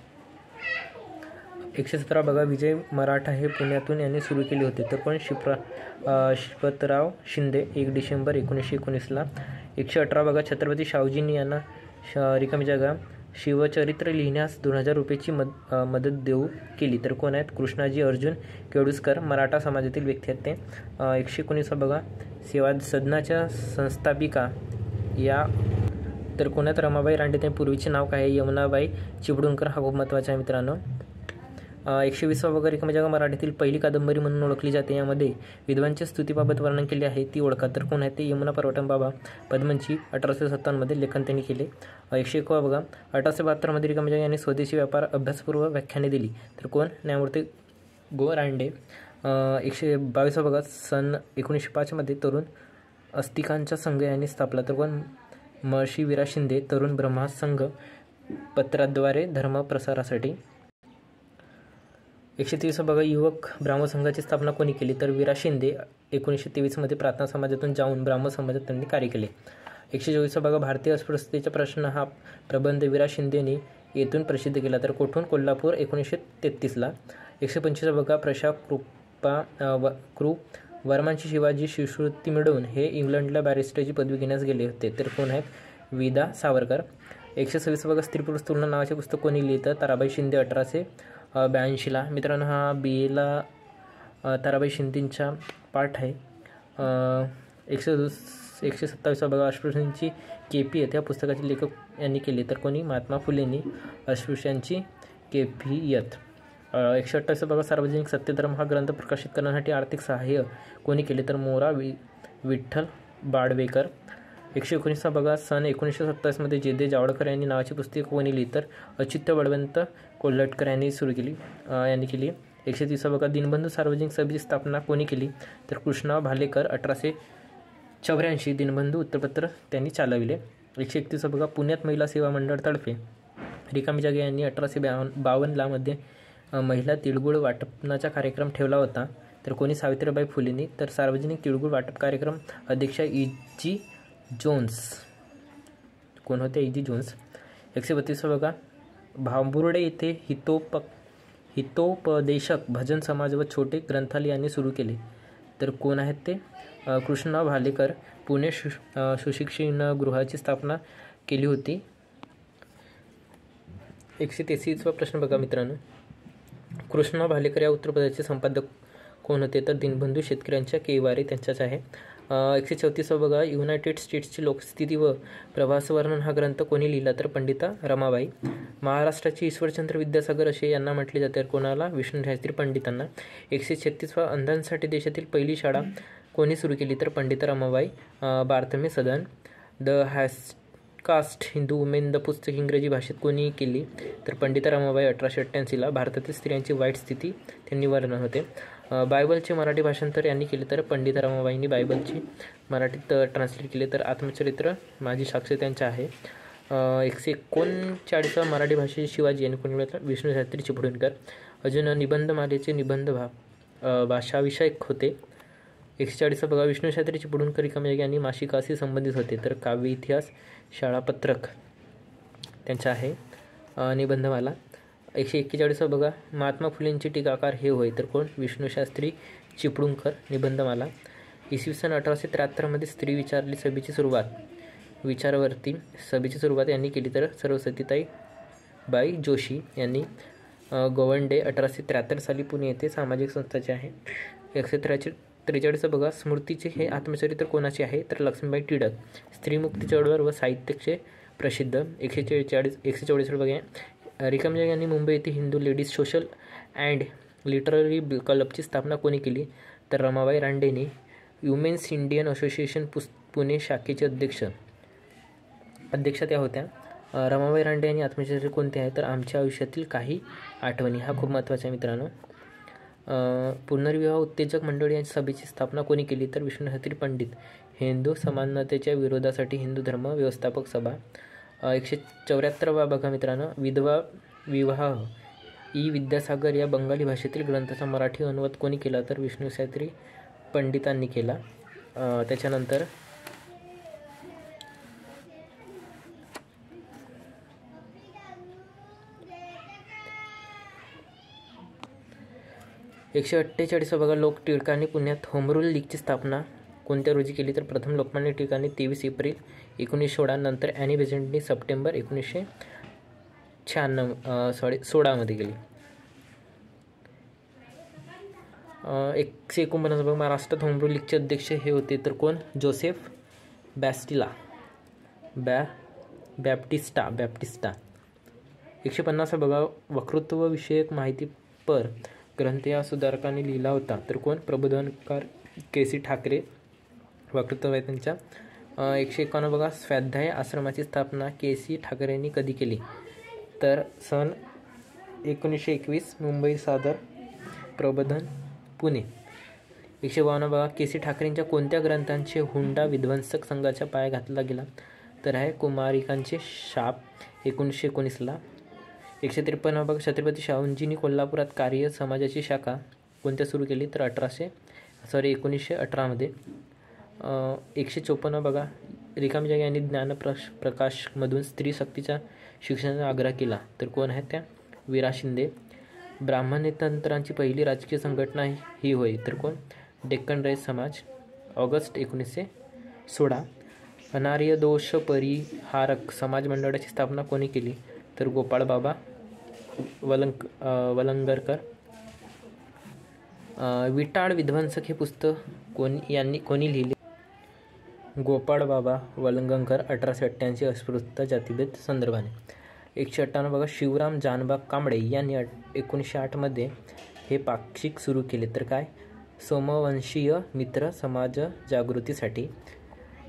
117 बघा, विजय मराठा हे पुण्यातून यांनी सुरू केले होते तर कोण? श्रीपतराव शिंदे. 1 डिसेंबर 1919. 118 बघा, छत्रपती शाहूजींनी यांना रिकामी जागा शिवचरित्र लिहिण्यास 2000 रुपयाची मदत देऊ केली तर कोण आहेत? कृष्णाजी अर्जुन केळुस्कर. मराठा समाजातील व्यक्ती आहेत ते. 119 बघा, सेवा सदनाच्या संस्थापिका या तर कोणात? रमाबाई रांडे. ते पूर्वीचे नाव काय आहे? यमुनाबाई चिपळूणकर. हा खूप महत्त्वाचा आहे मित्रांनो. 120 बघा, रिकामी जागा मराठीतील पहिली कादंबरी म्हणून ओळखली जाते. यामध्ये विधवांच्या स्तुतीबाबत वर्णन केले आहे ती ओळखा तर कोण आहे? ते यमुना पर्वतन बाबा पद्मनची. 1857 लेखन त्यांनी केले. 101 बघा, 1872 रिकामी जागा यांनी स्वदेशी व्यापार अभ्यासपूर्व व्याख्याने दिली तर कोण? न्यायमूर्ती गो रांडे. 122 बघा, सन 1905 तरुण अस्तिकांचा संघ यांनी स्थापला तर कोण? महर्षी विरा शिंदे. तरुण ब्रह्मा संघ पत्राद्वारे धर्मप्रसारासाठी. 123 बघा, युवक ब्राह्मसंघाची स्थापना कोणी केली तर विरा शिंदे. 1923 प्रार्थना समाजातून जाऊन ब्राह्म समाजात त्यांनी कार्य केले. 124 बघा, भारतीय अस्पृश्यतेचा प्रश्न हा प्रबंध विरा शिंदेने येथून प्रसिद्ध केला तर कोठून? कोल्हापूर. 1933. 125 बघा, प्रशा कृ वर्मांची शिवाजी शिष्यवृत्ती मिळवून हे इंग्लंडला बॅरिस्टरची पदवी घेण्यास गेले होते तर कोण आहेत? विदा सावरकर. 126 बघा, स्त्री पुरुष तुलना नावाचे पुस्तक कोणी लिहितं? ताराबाई शिंदे. 1882. मित्रांनो, हा BAला ताराबाई शिंदेंचा पाठ आहे. 127 बघा, अस्पृश्यांची कैफियत या पुस्तकाचे लेखक यांनी केले तर कोणी? महात्मा फुलेंनी. अस्पृश्यांची कैफियत. 128 बघा, सार्वजनिक सत्यधर्म हा ग्रंथ प्रकाशित करण्यासाठी आर्थिक सहाय्य कोणी केले तर मोरा विठ्ठल बाडवेकर. 119 बघा, सन 1927 जे. जावळकर यांनी नावाची पुस्तके कोणी लिहिली तर अच्युत बळवंत कोल्हटकर यांनी केली. 130 बघा, दीनबंधू सार्वजनिक सभेची स्थापना कोणी केली तर कृष्णा भालेकर. 1884 दीनबंधू उत्तरपत्र त्यांनी चालविले. 131 बघा, पुण्यात महिला सेवा मंडळतर्फे रिकामी जागा यांनी 1852 महिला तिळगुळ वाटपनाचा कार्यक्रम ठेवला होता तर कोणी? सावित्रीबाई फुलेंनी. तर सार्वजनिक तिळगुळ वाटप कार्यक्रम अध्यक्षा E.G. जोन्स. कोण होते? E.G. जोन्स. 132 बघा, भांबुर्डे येथे हितोपदेशक भजन समाज व छोटे ग्रंथालय यांनी सुरू केले तर कोण आहेत ते? कृष्णा भालेकर. पुणे सुशिक्षणगृहाची स्थापना केली होती. 133 प्रश्न बघा मित्रांनो, कृष्णा भालेकर या उत्तर प्रदेशचे संपादक कोण होते तर दीनबंधू शेतकऱ्यांच्या केवारे त्यांच्याच आहे. 134 बघा, युनायटेड स्टेट्सची लोकस्थिती व प्रवासवर्णन हा ग्रंथ कोणी लिहिला तर पंडिता रमाबाई. महाराष्ट्राचे ईश्वरचंद्र विद्यासागर असे यांना म्हटले जाते कोणाला? विष्णुशास्त्री पंडितांना. 136 अंधांसाठी देशातील पहिली शाळा कोणी सुरू केली तर पंडिता रमाबाई. बार्थमे सदन. The caste Hindu women the पुस्तक इंग्रजी भाषेत कोणी केली तर पंडिता रमाबाई. 1888. भारतातील स्त्रियांची वाईट स्थिती त्यांनी वर्णन होते. बायबलचे मराठी भाषांतर यांनी केले तर पंडिता रमाबाईंनी बायबलची मराठीत ट्रान्सलेट केले तर आत्मचरित्र माझी साक्ष त्यांच्या आहे. 139 मराठी भाषेचे शिवाजी यांनी कोणी मिळतात? विष्णुशास्त्री चिपळूणकर. अजून निबंधमालेचे निबंध भाषाविषयक होते. 140 बघा, विष्णुशास्त्री चिपळूणकर रिकामी जागा यांनी मासिकाशी संबंधित होते तर काव्य इतिहास शाळापत्रक त्यांचा आहे निबंधमाला. 141 बघा, महात्मा फुलेंचे टीकाकार हे होय तर कोण? विष्णुशास्त्री चिपळूणकर. निबंधमाला. इसवी सन 1873 स्त्री विचारली सभेची सुरुवात विचारवर्ती सभेची सुरुवात यांनी केली तर सरस्वतीताई बाई जोशी यांनी. गोवंडे. 1873 साली पुणे येथे सामाजिक संस्थाचे आहे. 143 बघा, स्मृतीचे हे आत्मचरित्र कोणाचे आहे तर लक्ष्मीबाई टिळक. स्त्रीमुक्ती चळवळ व साहित्यचे प्रसिद्ध. 144 बघा, रिकामी जागा यांनी मुंबई येथे Hindu ladies social and literary क्लबची स्थापना कोणी केली? तर रमाबाई रानडेंनी. वुमेन्स इंडियन असोसिएशन पुणे शाखेचे अध्यक्षा त्या होत्या. रमाबाई रानडे यांनी आत्मचरित्र कोणते आहे? तर आमच्या आयुष्यातील काही आठवणी. हा खूप महत्त्वाचा आहे मित्रांनो. पुनर्विवाह उत्तेजक मंडळी यांच्या सभेची स्थापना कोणी केली? तर विष्णुशास्त्री पंडित. हिंदू समानतेच्या विरोधासाठी हिंदू धर्म व्यवस्थापक सभा. 174वा बघा मित्रांनो, विधवा विवाह ई. विद्यासागर या बंगाली भाषेतील ग्रंथाचा मराठी अनुवाद कोणी केला? तर विष्णुशास्त्री पंडितांनी केला. त्याच्यानंतर 148 बघा, लोक टिळकांनी पुण्यात होम रूल लीगची स्थापना कोणत्या रोजी केली? तर प्रथम लोकमान्य टिळकांनी 23 एप्रिल 1916, नंतर ॲनी बेझंटनी सप्टेंबर 1916 केली. 149 बघा, महाराष्ट्रात होम रूल लीगचे अध्यक्ष हे होते तर कोण? जोसेफ बॅप्टिस्टा. 150 बघा, वक्तृत्व विषयक माहितीपर ग्रंथ या सुधारकांनी लिहिला होता तर कोण? प्रबोधनकार के.सी. ठाकरे. वक्तृत्व आहे त्यांच्या. 151 बघा, स्वाध्याय आश्रमाची स्थापना के.सी. ठाकरेंनी कधी केली? तर सन 1921. मुंबई सादर प्रबोधन पुणे. 152 बघा, के.सी. ठाकरेंच्या कोणत्या ग्रंथांचे हुंडा विध्वंसक संघाच्या पाया घातला गेला? तर आहे कुमारिकांचे शाप 1919ला. 153 बघा, छत्रपती शाहूंजींनी कोल्हापुरात कार्य समाजाची शाखा कोणत्या सुरू केली? तर 1918 154 बघा, रिकामी जागा यांनी ज्ञानप्रकाशमधून स्त्री शक्तीच्या शिक्षणाचा आग्रह केला तर कोण आहेत त्या? वीरा शिंदे. ब्राह्मणेतरांची पहिली राजकीय संघटना ही होय तर कोण? डेक्कन राईज समाज, ऑगस्ट 1916. अनार्य दोष परिहारक समाज मंडळाची स्थापना कोणी केली? तर गोपाळबाबा वलंगरकर. विटाळ विध्वंसक हे पुस्तक कोणी लिहिले? गोपाळबाबा वलंगकर. 1888 अस्पृश्यता जातीभेद संदर्भाने. 158 बघा, शिवराम जानबा कांबळे यांनी 1908 हे पाक्षिक सुरू केले तर काय? सोमवंशीय मित्र समाज जागृतीसाठी.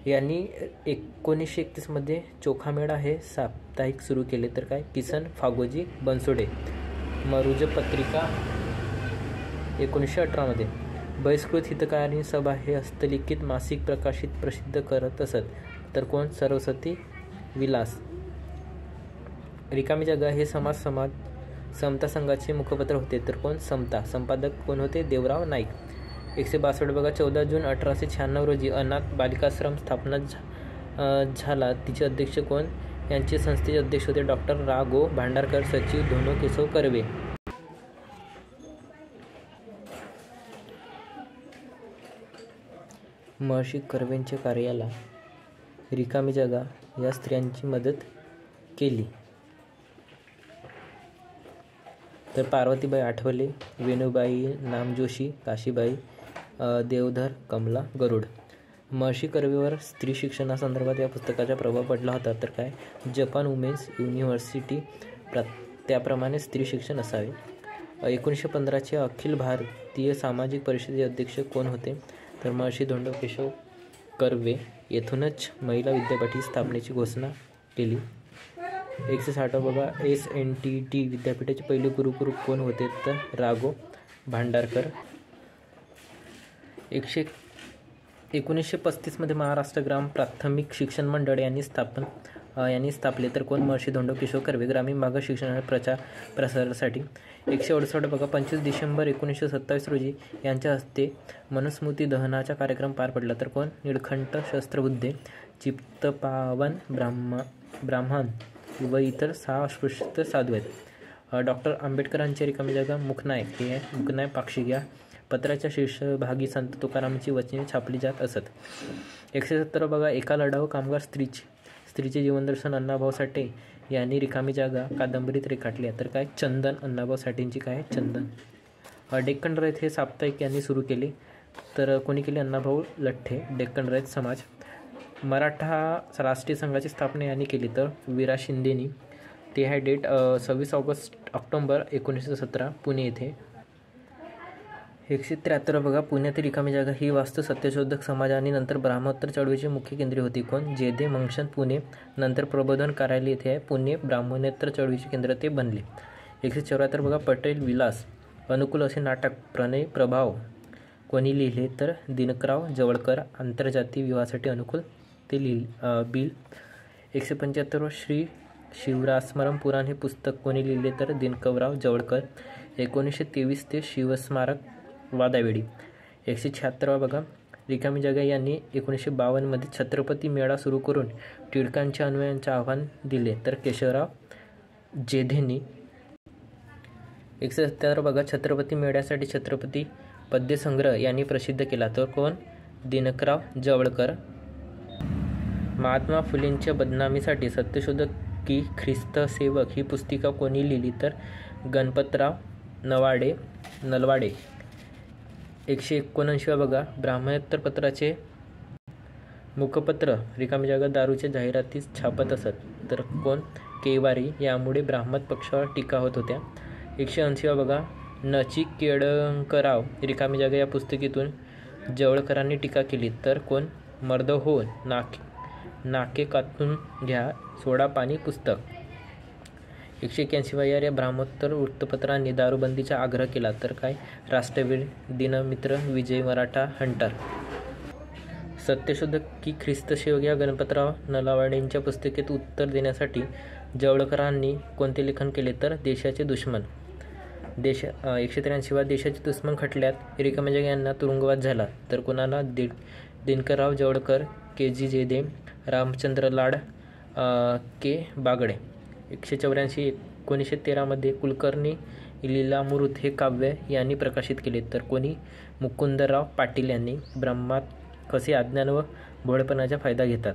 यांनी 1931 चोखामेळा हे साप्ताहिक सुरू केले तर काय? किसन फागोजी बनसोडे. मरुज पत्रिका 1918. बहिष्कृत हितकारिणी सभा हे हस्तलिखित मासिक प्रसिद्ध करत असत तर कोण? सरस्वती विलास. रिकामी जागा हे समता संघाचे मुखपत्र होते तर कोण? समता. संपादक कोण होते? देवराव नाईक. 162 बघा, 14 जून 1896 रोजी अनाथ बालिकाश्रम स्थापना झाला. तिचे अध्यक्ष कोण? यांचे संस्थेचे अध्यक्ष होते डॉक्टर रा. गो. भांडारकर. सचिव धोंडो केशव कर्वे. महर्षी कर्वेंच्या कार्याला रिकामी जागा या स्त्रियांची मदत केली तर पार्वतीबाई आठवले, वेणूबाई नामजोशी, काशीबाई देवधर, कमला गरुड. महर्षी कर्वेवर स्त्री शिक्षणासंदर्भात या पुस्तकाचा प्रभाव पडला होता तर काय? जपान वुमेन्स युनिव्हर्सिटी त्याप्रमाणे स्त्री शिक्षण असावे. 1915 अखिल भारतीय सामाजिक परिषदेचे अध्यक्ष कोण होते? तर महर्षी धोंडो केशव कर्वे. येथूनच महिला विद्यापीठाची स्थापनेची घोषणा केली. 160 बघा, SNTT विद्यापीठाचे पहिले गुरुकुल कोण होते? तर रा. गो. भांडारकर. 1935 महाराष्ट्र ग्राम प्राथमिक शिक्षण मंडळ यांनी स्थापले तर कोण? महर्षी धोंडो केशव कर्वे. ग्रामीण भागात शिक्षणाच्या प्रसारासाठी. 168 बघा, 25 डिसेंबर 1927 रोजी यांच्या हस्ते मनुस्मृती दहनाचा कार्यक्रम पार पडला तर कोण? निळकंठ शस्त्रबुद्धे. चित्तपावन ब्राह्मण व इतर 6 अस्पृश्य साधू आहेत. डॉक्टर आंबेडकरांची रिकामी जागा मुकनायक हे आहे. मुकनायक पाक्षिक. या पत्राच्या शीर्षभागी संत तुकारामांची वचने छापली जात असत. 170 बघा, एका लढाऊ कामगार स्त्रीचे जीवनदर्शन अण्णाभाऊ साठे यांनी रिकामी जागा कादंबरीत रेखाटली तर काय? चंदन. अण्णाभाऊ साठेंची काय? चंदन. डेक्कन रयत हे साप्ताहिक यांनी सुरू केले तर कोणी केले? अण्णाभाऊ लठ्ठे. डेक्कन रयत समाज. मराठा राष्ट्रीय संघाची स्थापना यांनी केली तर वीरा शिंदेनी. ते आहे डेट 26 ऑक्टोबर 1917 पुणे येथे. 173 बघा, पुण्यातील रिकामी जागा ही वास्तू सत्यशोधक समाज आणि नंतर ब्राह्मोत्तर चळवळीची मुख्य केंद्रे होती. कोण? जेधे मंगशन पुणे, नंतर प्रबोधन कार्यालय येथे आहे पुणे. ब्राह्मणेतर चळवळीचे केंद्र ते बनले. 174 बघा, पटेल विलास अनुकूल असे नाटक प्रणय प्रभाव कोणी लिहिले? तर दिनकरराव जवळकर. आंतरजातीय विवाहासाठी अनुकूल ते बिल. 175 श्री शिवरास्मरम पुराण हे पुस्तक कोणी लिहिले? तर दिनकरराव जवळकर. 1923 ते शिवस्मारक वादावेळी. 176 बघा, रिकामी जागा यांनी 1952 मध्ये छत्रपती मेळा सुरू करून टिळकांच्या अन्वयांचे आव्हान दिले. तर केशवराव जेधेंनी. 177 बघा, छत्रपती मेळ्यासाठी छत्रपती पद्यसंग्रह यांनी प्रसिद्ध केला. तर कोण? दिनकरराव जवळकर. महात्मा फुलेंच्या बदनामीसाठी सत्यशोधक की ख्रिस्त सेवक ही पुस्तिका कोणी लिहिली? तर गणपतराव नलवाडे. 179 बघा, ब्राह्मणोत्तर पत्राचे मुखपत्र रिकामी जागा दारूच्या जाहिराती छापत असत. तर कोण? केवारी. यामुळे ब्राह्मण पक्षावर टीका होत होत्या. 180 बघा, नचिकेळकरराव रिकामी जागा या पुस्तकातून जवळकरांनी टीका केली. तर कोण? मर्द हो नाके कातून घ्या सोडा पाणी पुस्तक. 181 या ब्राह्मोत्तर वृत्तपत्रांनी दारूबंदीचा आग्रह केला. तर काय? राष्ट्रवीर, दिनमित्र, विजय मराठा, हंटर. सत्यशोधक की ख्रिस्त सेवक या गणपतराव नलावडेंच्या पुस्तिकेत उत्तर देण्यासाठी जवळकरांनी कोणते लेखन केले? तर देशाचे दुश्मन. 183 देशाचे दुश्मन खटल्यात रिकामी जागा यांना तुरुंगवास झाला. तर कोणाला? दिनकरराव जवळकर, के जी जेधे, रामचंद्र लाड, के बागडे. 184 1913 मध्ये कुलकर्णी लीलामृत हे काव्य यांनी प्रकाशित केले. तर कोणी? मुकुंदराव पाटील यांनी. ब्रह्मात कसे अज्ञान व भोळेपणाचा फायदा घेतात.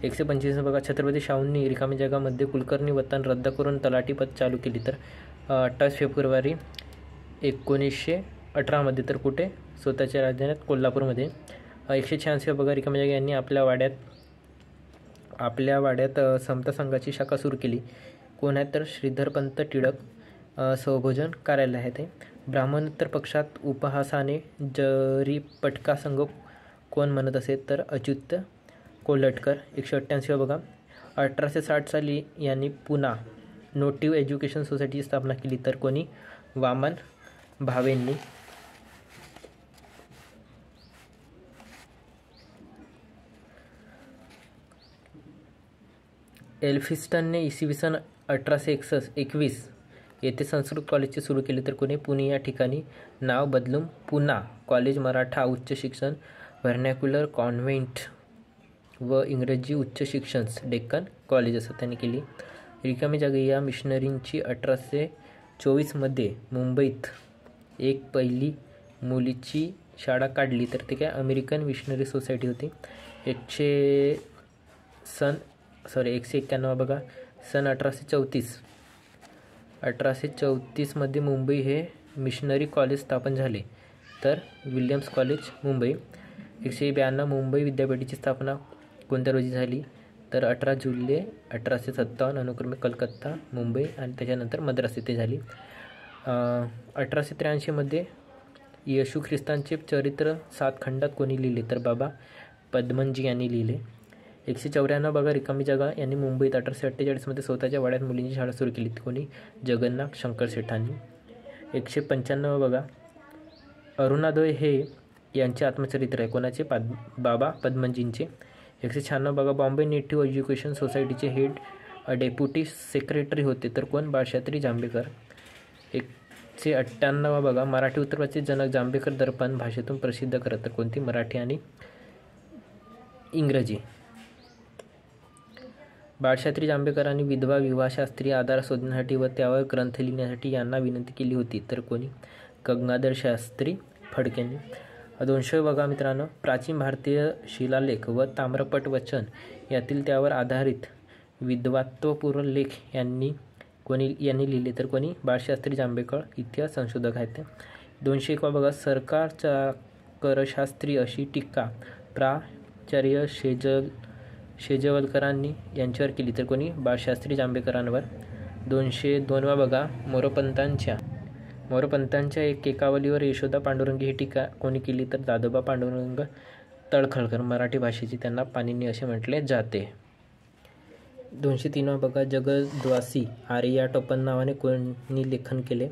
125 बघा, छत्रपती शाहूंनी रिकामी जागामध्ये कुलकर्णी वतन रद्द करून तलाठी पद चालू केली. तर 28 फेब्रुवारी 1918 मध्ये. तर कुठे? स्वतःच्या राजधानीत कोल्हापूरमध्ये. 186 बघा, रिकामी जागा यांनी आपल्या वाड्यात समता संघाची शाखा सुरू केली. कोण आहे? तर श्रीधरपंत टिळक. स्वभोजन कार्यालय आहे ते. ब्राह्मणोत्तर पक्षात उपहासाने जरीपटका संघ कोण म्हणत असेल? तर अच्युत कोल्हटकर. 188 बघा, 1860 साली यांनी पुना नेटिव्ह एज्युकेशन सोसायटीची स्थापना केली. तर कोणी? वामन भावेंनी. एल्फिन्स्टनने इसवी सन 1821 येथे संस्कृत कॉलेजचे सुरू केले. तर कोणी? पुणे या ठिकाणी नाव बदलून पुना कॉलेज मराठा उच्च शिक्षण व्हर्नॅक्युलर कॉन्व्हेंट व इंग्रजी उच्च शिक्षण डेक्कन कॉलेज असं त्यांनी केली. रिकामी जागा या मिशनरींची 1824 मध्ये मुंबईत एक पहिली मुलीची शाळा काढली. तर ते काय? अमेरिकन मिशनरी सोसायटी होती. 191 बघा, सन 1834 मध्ये मुंबई हे मिशनरी कॉलेज स्थापन झाले. तर विल्यम्स कॉलेज मुंबई. 192 मुंबई विद्यापीठाची स्थापना कोणत्या रोजी झाली? तर 18 जुलै 1857 अनुक्रमे कलकत्ता, मुंबई आणि त्याच्यानंतर मद्रास येथे झाली. 1883 मध्ये येशू ख्रिस्तांचे चरित्र 7 खंडात कोणी लिहिले? तर बाबा पद्मनजी यांनी लिहिले. 194 बघा, रिकामी जागा यांनी मुंबईत 1848 मध्ये स्वतःच्या वाड्यात मुलींची शाळा सुरू केली. कोणी? जगन्नाथ शंकर सेठांनी. 195 बघा, अरुणादय हे यांचे आत्मचरित्र आहे. कोणाचे? बाबा पद्मनजींचे. 196 बघा, बॉम्बे नेटिव्ह एज्युकेशन सोसायटीचे हेड डेप्युटी सेक्रेटरी होते. तर कोण? बाळशास्त्री जांभेकर. 198 बघा, मराठी उत्तरवाचे जनक जांभेकर दर्पण भाषेतून प्रसिद्ध करत. तर कोणती? मराठी आणि इंग्रजी. बाळशास्त्री जांभेकरांनी विधवा विवाहशास्त्रीय आधार शोधण्यासाठी व त्यावर ग्रंथ लिहिण्यासाठी यांना विनंती केली होती. तर कोणी? गंगाधर शास्त्री फडकेंनी. 200 बघा मित्रांनो, प्राचीन भारतीय शिलालेख व ताम्रपट वचन यातील त्यावर आधारित विद्वत्तापूर्ण लेख यांनी लिहिले. तर कोणी? बाळशास्त्री जांभेकर इतिहास संशोधक आहेत ते. 201 बघा, सरकारचा करशास्त्री अशी टीका प्राचार्य शेजवलकरांनी यांच्यावर केली. तर कोणी? बाळशास्त्री जांभेकरांवर. 202 बघा, मोरोपंतांच्या मोरपंतांच्या एकावलीवर यशोदा पांडुरंग ही टीका कोणी केली तर दादोबा पांडुरंग तळखळकर. मराठी भाषेची त्यांना पाणिनी असे म्हटले जाते. 203 बघा, जगद्वासी आर्य या टोपण नावाने कोणी लेखन केले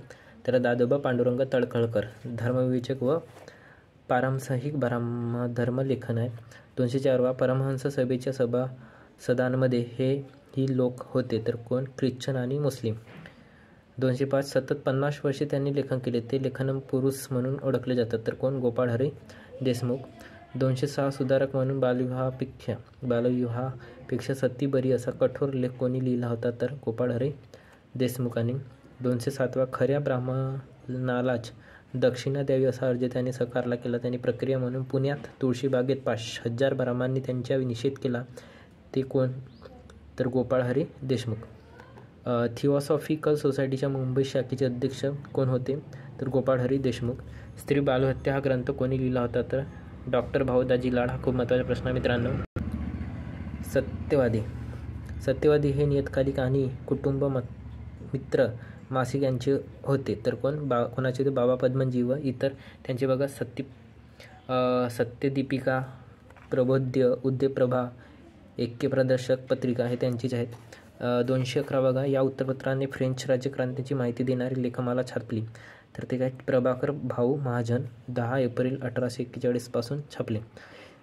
तर दादोबा पांडुरंग तळखळकर. धर्मविवेचक व पारमहंसिक धर्म लेखन आहे. 204 परमहंस सभेच्या सभासदांमध्ये ही लोक होते तर कोण? ख्रिश्चन आणि मुस्लिम. 205 सतत 50 वर्षे त्यांनी लेखन केले, ते लेखन पुरुष म्हणून ओळखले जातात तर कोण? गोपाळ हरी देशमुख. 206 सुधारक म्हणून बालविवाहापेक्षा सती बरी असा कठोर लेख कोणी लिहिला होता तर गोपाळ हरी देशमुखांनी. 207 खऱ्या ब्राह्मणालाच दक्षिणा द्यावी असा अर्ज त्यांनी सरकारला केला. त्यांनी प्रक्रिया म्हणून पुण्यात तुळशीबागेत 5000 ब्राह्मणांनी त्यांचा निषेध केला, ते कोण? तर गोपाळ हरी देशमुख. थिओसॉफिकल सोसायटीच्या मुंबई शाखेचे अध्यक्ष कोण होते? तर गोपाळ हरी देशमुख. स्त्री बालहत्या हा ग्रंथ कोणी लिहिला होता तर डॉक्टर भाऊदाजी लाड. हा खूप महत्त्वाचा प्रश्न मित्रांनो. सत्यवादी हे नियतकालिक आणि कुटुंब मित्र मासिक यांचे होते तर कोणाचे होते? बाबा पद्मनजी व इतर. त्यांचे बघा सत्यदीपिका, प्रबोध्य, उद्यप्रभा, ऐक्यप्रदर्शक पत्रिका हे त्यांचीच आहेत. 211 बघा, या उत्तरपत्राने फ्रेंच राज्यक्रांतीची माहिती देणारी लेखमाला छापली तर ते काय? प्रभाकर भाऊ महाजन. 10 एप्रिल 1841 पासून छापले.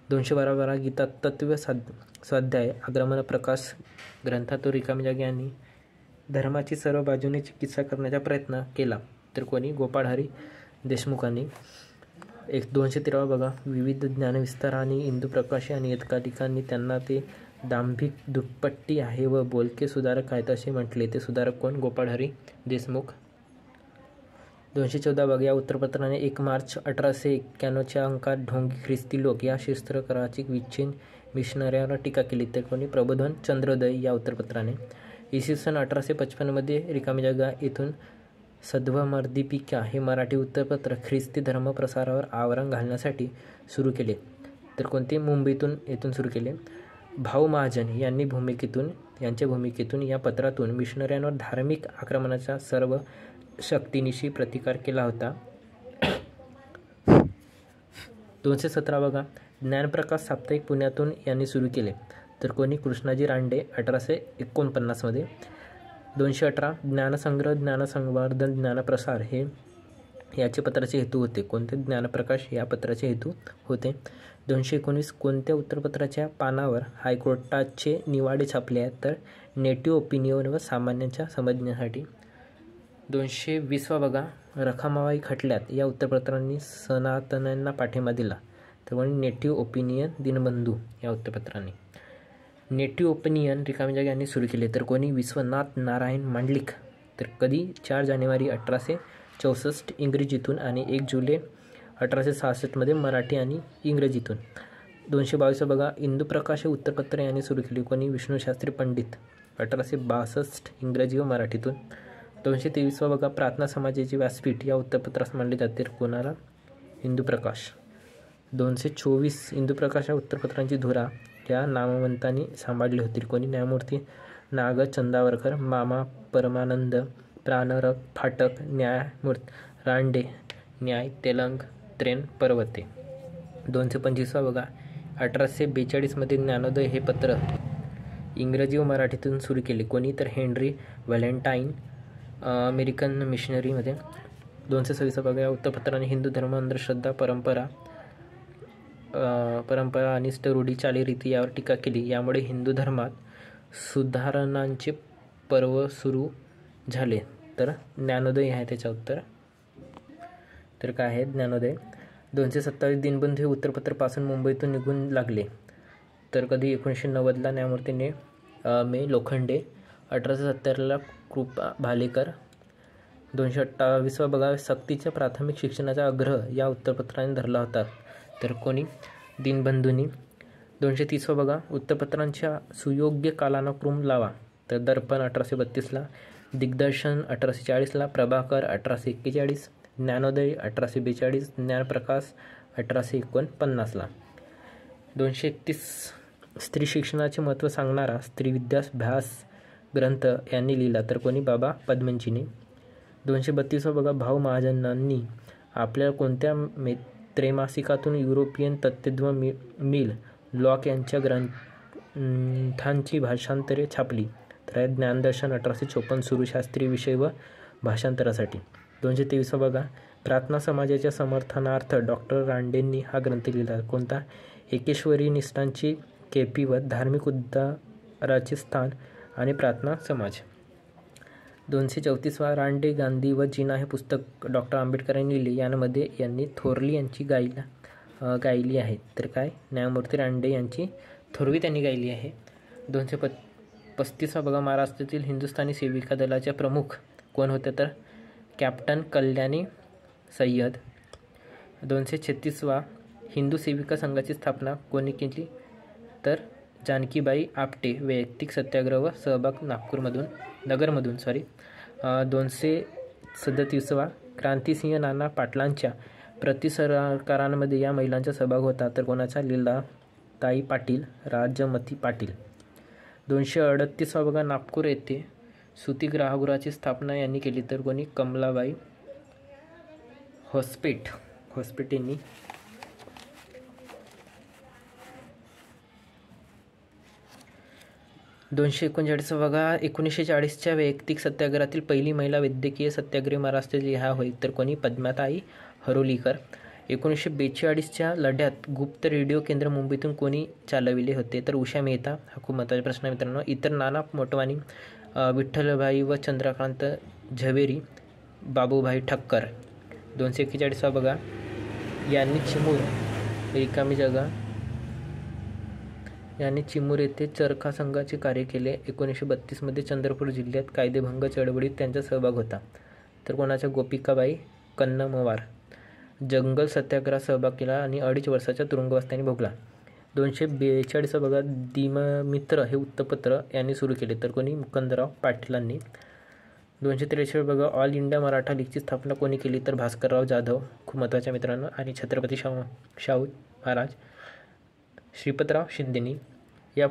212 गीता तत्व स्वाध्याय आग्रमन प्रकाश ग्रंथातून रिकामी जागी आणि धर्माची सर्व बाजूने चिकित्सा करण्याचा प्रयत्न केला तर कोणी? गोपाळ हरी देशमुखांनी. 213 बघा, विविध ज्ञानविस्तार आणि इंदुप्रकाशी आणि नियतकालिकांनी त्यांना ते दांभिक, दुटपट्टी आहे व बोलके सुधारक आहेत असे म्हटले, ते सुधारक कोण? गोपाळ हरी देशमुख. 214 बघा, या उत्तरपत्राने 1 मार्च 1891च्या अंकात ढोंगी ख्रिस्ती लोक या शिस्त्रकाराची विच्छिन्न मिशनऱ्यांवर टीका केली तर कोणी? प्रबोधन चंद्रोदय या उत्तरपत्राने. इसवी सन 1855 रिकामी जागा येथून सध्वमर्दीपिका हे मराठी उत्तरपत्र ख्रिस्ती धर्मप्रसारावर आवरण घालण्यासाठी सुरू केले तर कोणते? मुंबईतून येथून सुरू केले. भाऊ महाजन यांच्या भूमिकेतून या पत्रातून मिशनऱ्यांवर धार्मिक आक्रमणाचा सर्व शक्तीनिशी प्रतिकार केला होता. 217 बघा, ज्ञानप्रकाश साप्ताहिक पुण्यातून यांनी सुरू केले तर कोणी? कृष्णाजी रांडे 1849 218 ज्ञानसंग्रह, ज्ञानसंवर्धन, ज्ञानप्रसार हे याचे पत्राचे हेतू होते. कोणते? ज्ञानप्रकाश या पत्राचे हेतू होते. 219 कोणत्या उत्तरपत्राच्या पानावर हायकोर्टाचे निवाडे छापले आहेत तर नेटिव्ह ओपिनियन व सामान्यांच्या समजण्यासाठी. 220 बघा, रखमाबाई खटल्यात या उत्तरपत्रांनी सनातन्यांना पाठिंबा दिला तर कोणी? नेटिव्ह ओपिनियन दीनबंधू या उत्तरपत्रांनी. नेटिव्ह ओपिनियन रिकामी जागी यांनी सुरू केले तर कोणी? विश्वनाथ नारायण मांडलिक. तर कधी? 4 जानेवारी 1864 इंग्रजीतून आणि 1 जुलै 1866 मराठी आणि इंग्रजीतून. 222 बघा, इंदुप्रकाश हे उत्तरपत्र यांनी सुरू केले. कोणी? विष्णुशास्त्री पंडित. 1862 इंग्रजी व मराठीतून. 223 बघा, प्रार्थना समाजाचे व्यासपीठ या उत्तरपत्रास मानले जाते कोणाला? इंदुप्रकाश. 224 इंदुप्रकाश या उत्तरपत्रांची धुरा या नामवंतांनी सांभाळली होती. कोणी? न्यायमूर्ती नाग चंदावरकर, मामा परमानंद, प्राणरक फाटक, न्यायमूर्ती रांडे, न्याय तेलंग त्रेन परवते. 225 बघा, 1842 ज्ञानोदय हे पत्र इंग्रजी व मराठीतून सुरू केले. कोणी? तर हेनरी व्हॅलेंटाईन, अमेरिकन मिशनरीमध्ये. 226 बघा, या उत्तरपत्राने हिंदू धर्म, अंधश्रद्धा, परंपरा अनिष्ट रूढी, चालीरीती यावर टीका केली. यामुळे हिंदू धर्मात सुधारणांचे पर्व सुरू झाले तर ज्ञानोदय आहे त्याच्या उत्तर. तर काय आहे? ज्ञानोदय. 227 दीनबंधू हे उत्तरपत्रापासून मुंबईतून निघून लागले तर कधी? 1990 न्यायमूर्तीने मे लोखंडे. 1870 कृपा भालेकर. 228 बघा, सक्तीच्या प्राथमिक शिक्षणाचा आग्रह या उत्तरपत्राने धरला होता तर कोणी? दीनबंधूंनी. 230 बघा, उत्तरपत्रांच्या सुयोग्य कालानुक्रम लावा तर दर्पण 1832, दिग्दर्शन 1840, प्रभाकर 1841, ज्ञानोदय 1842, ज्ञानप्रकाश 1849. 231 स्त्री शिक्षणाचे महत्त्व सांगणारा स्त्रीविद्याभ्यास ग्रंथ यांनी लिहिला तर कोणी? बाबा पद्मनजींनी. 232 बघा, भाऊ महाजनांनी आपल्या कोणत्या त्रैमासिकातून युरोपियन तत्त्वज्ञ मिल लॉक यांच्या ग्रंथांची भाषांतरे छापली? तर ज्ञानदर्शन 1854 सुरू शास्त्रीय विषय व भाषांतरासाठी. 223 बघा, प्रार्थना समाजाच्या समर्थनार्थ डॉक्टर रांडेंनी हा ग्रंथ लिहिला. कोणता? एकेश्वरी निष्ठांची कैफियत, धार्मिक उद्धाराचे स्थान आणि प्रार्थना समाज. 234 रांडे, गांधी व जिना हे पुस्तक डॉक्टर आंबेडकरांनी लिहिले. यामध्ये यांनी थोरली यांची गायली आहे. तर काय? न्यायमूर्ती रांडे यांची थोरवी त्यांनी गायली आहे. 235 बघा, महाराष्ट्रातील हिंदुस्थानी सेविका दलाच्या प्रमुख कोण होते? तर कॅप्टन कल्याणी सय्यद. 236 हिंदू सेविका संघाची स्थापना कोणी केली? तर जानकीबाई आपटे. वैयक्तिक सत्याग्रह व सहभाग नगरमधून 237 क्रांतिसिंह नाना पाटलांच्या प्रतिसरकारांमध्ये या महिलांचा सहभाग होता. तर कोणाचा? लीलाताई पाटील, राजमती पाटील. 238 बघा, नागपूर येथे सूतिगृहाची स्थापना यांनी केली. तर कोणी? कमलाबाई होसपेट यांनी. 239 बघा, 1940च्या वैयक्तिक सत्याग्रहातील पहिली महिला वैद्यकीय सत्याग्रही महाराष्ट्रातील ह्या होय. तर कोणी? पद्माताई हरोलीकर. 1942च्या लढ्यात गुप्त रेडिओ केंद्र मुंबईतून कोणी चालविले होते? तर उषा मेहता. हा खूप महत्त्वाचा प्रश्न मित्रांनो. इतर नाना मोटवानी, विठ्ठलभाई व चंद्रकांत झवेरी, बाबूभाई ठक्कर. 241 बघा, यांनी चिमूर येथे चरखा संघाचे कार्य केले. 1932 चंद्रपूर जिल्ह्यात कायदेभंग चळवळीत त्यांचा सहभाग होता. तर कोणाच्या? गोपिकाबाई कन्नमवार. जंगल सत्याग्रहात सहभाग केला आणि 2.5 वर्षाच्या तुरुंगवास त्यांनी भोगला. 242 बघा, दिनमित्र हे वृत्तपत्र यांनी सुरू केले. तर कोणी? मुकुंदराव पाटलांनी. 243 बघा, ऑल इंडिया मराठा लीगची स्थापना कोणी केली? तर भास्करराव जाधव. खूप महत्त्वाच्या मित्रांनो. आणि छत्रपती शाहू महाराज, श्रीपतराव शिंदेनी. या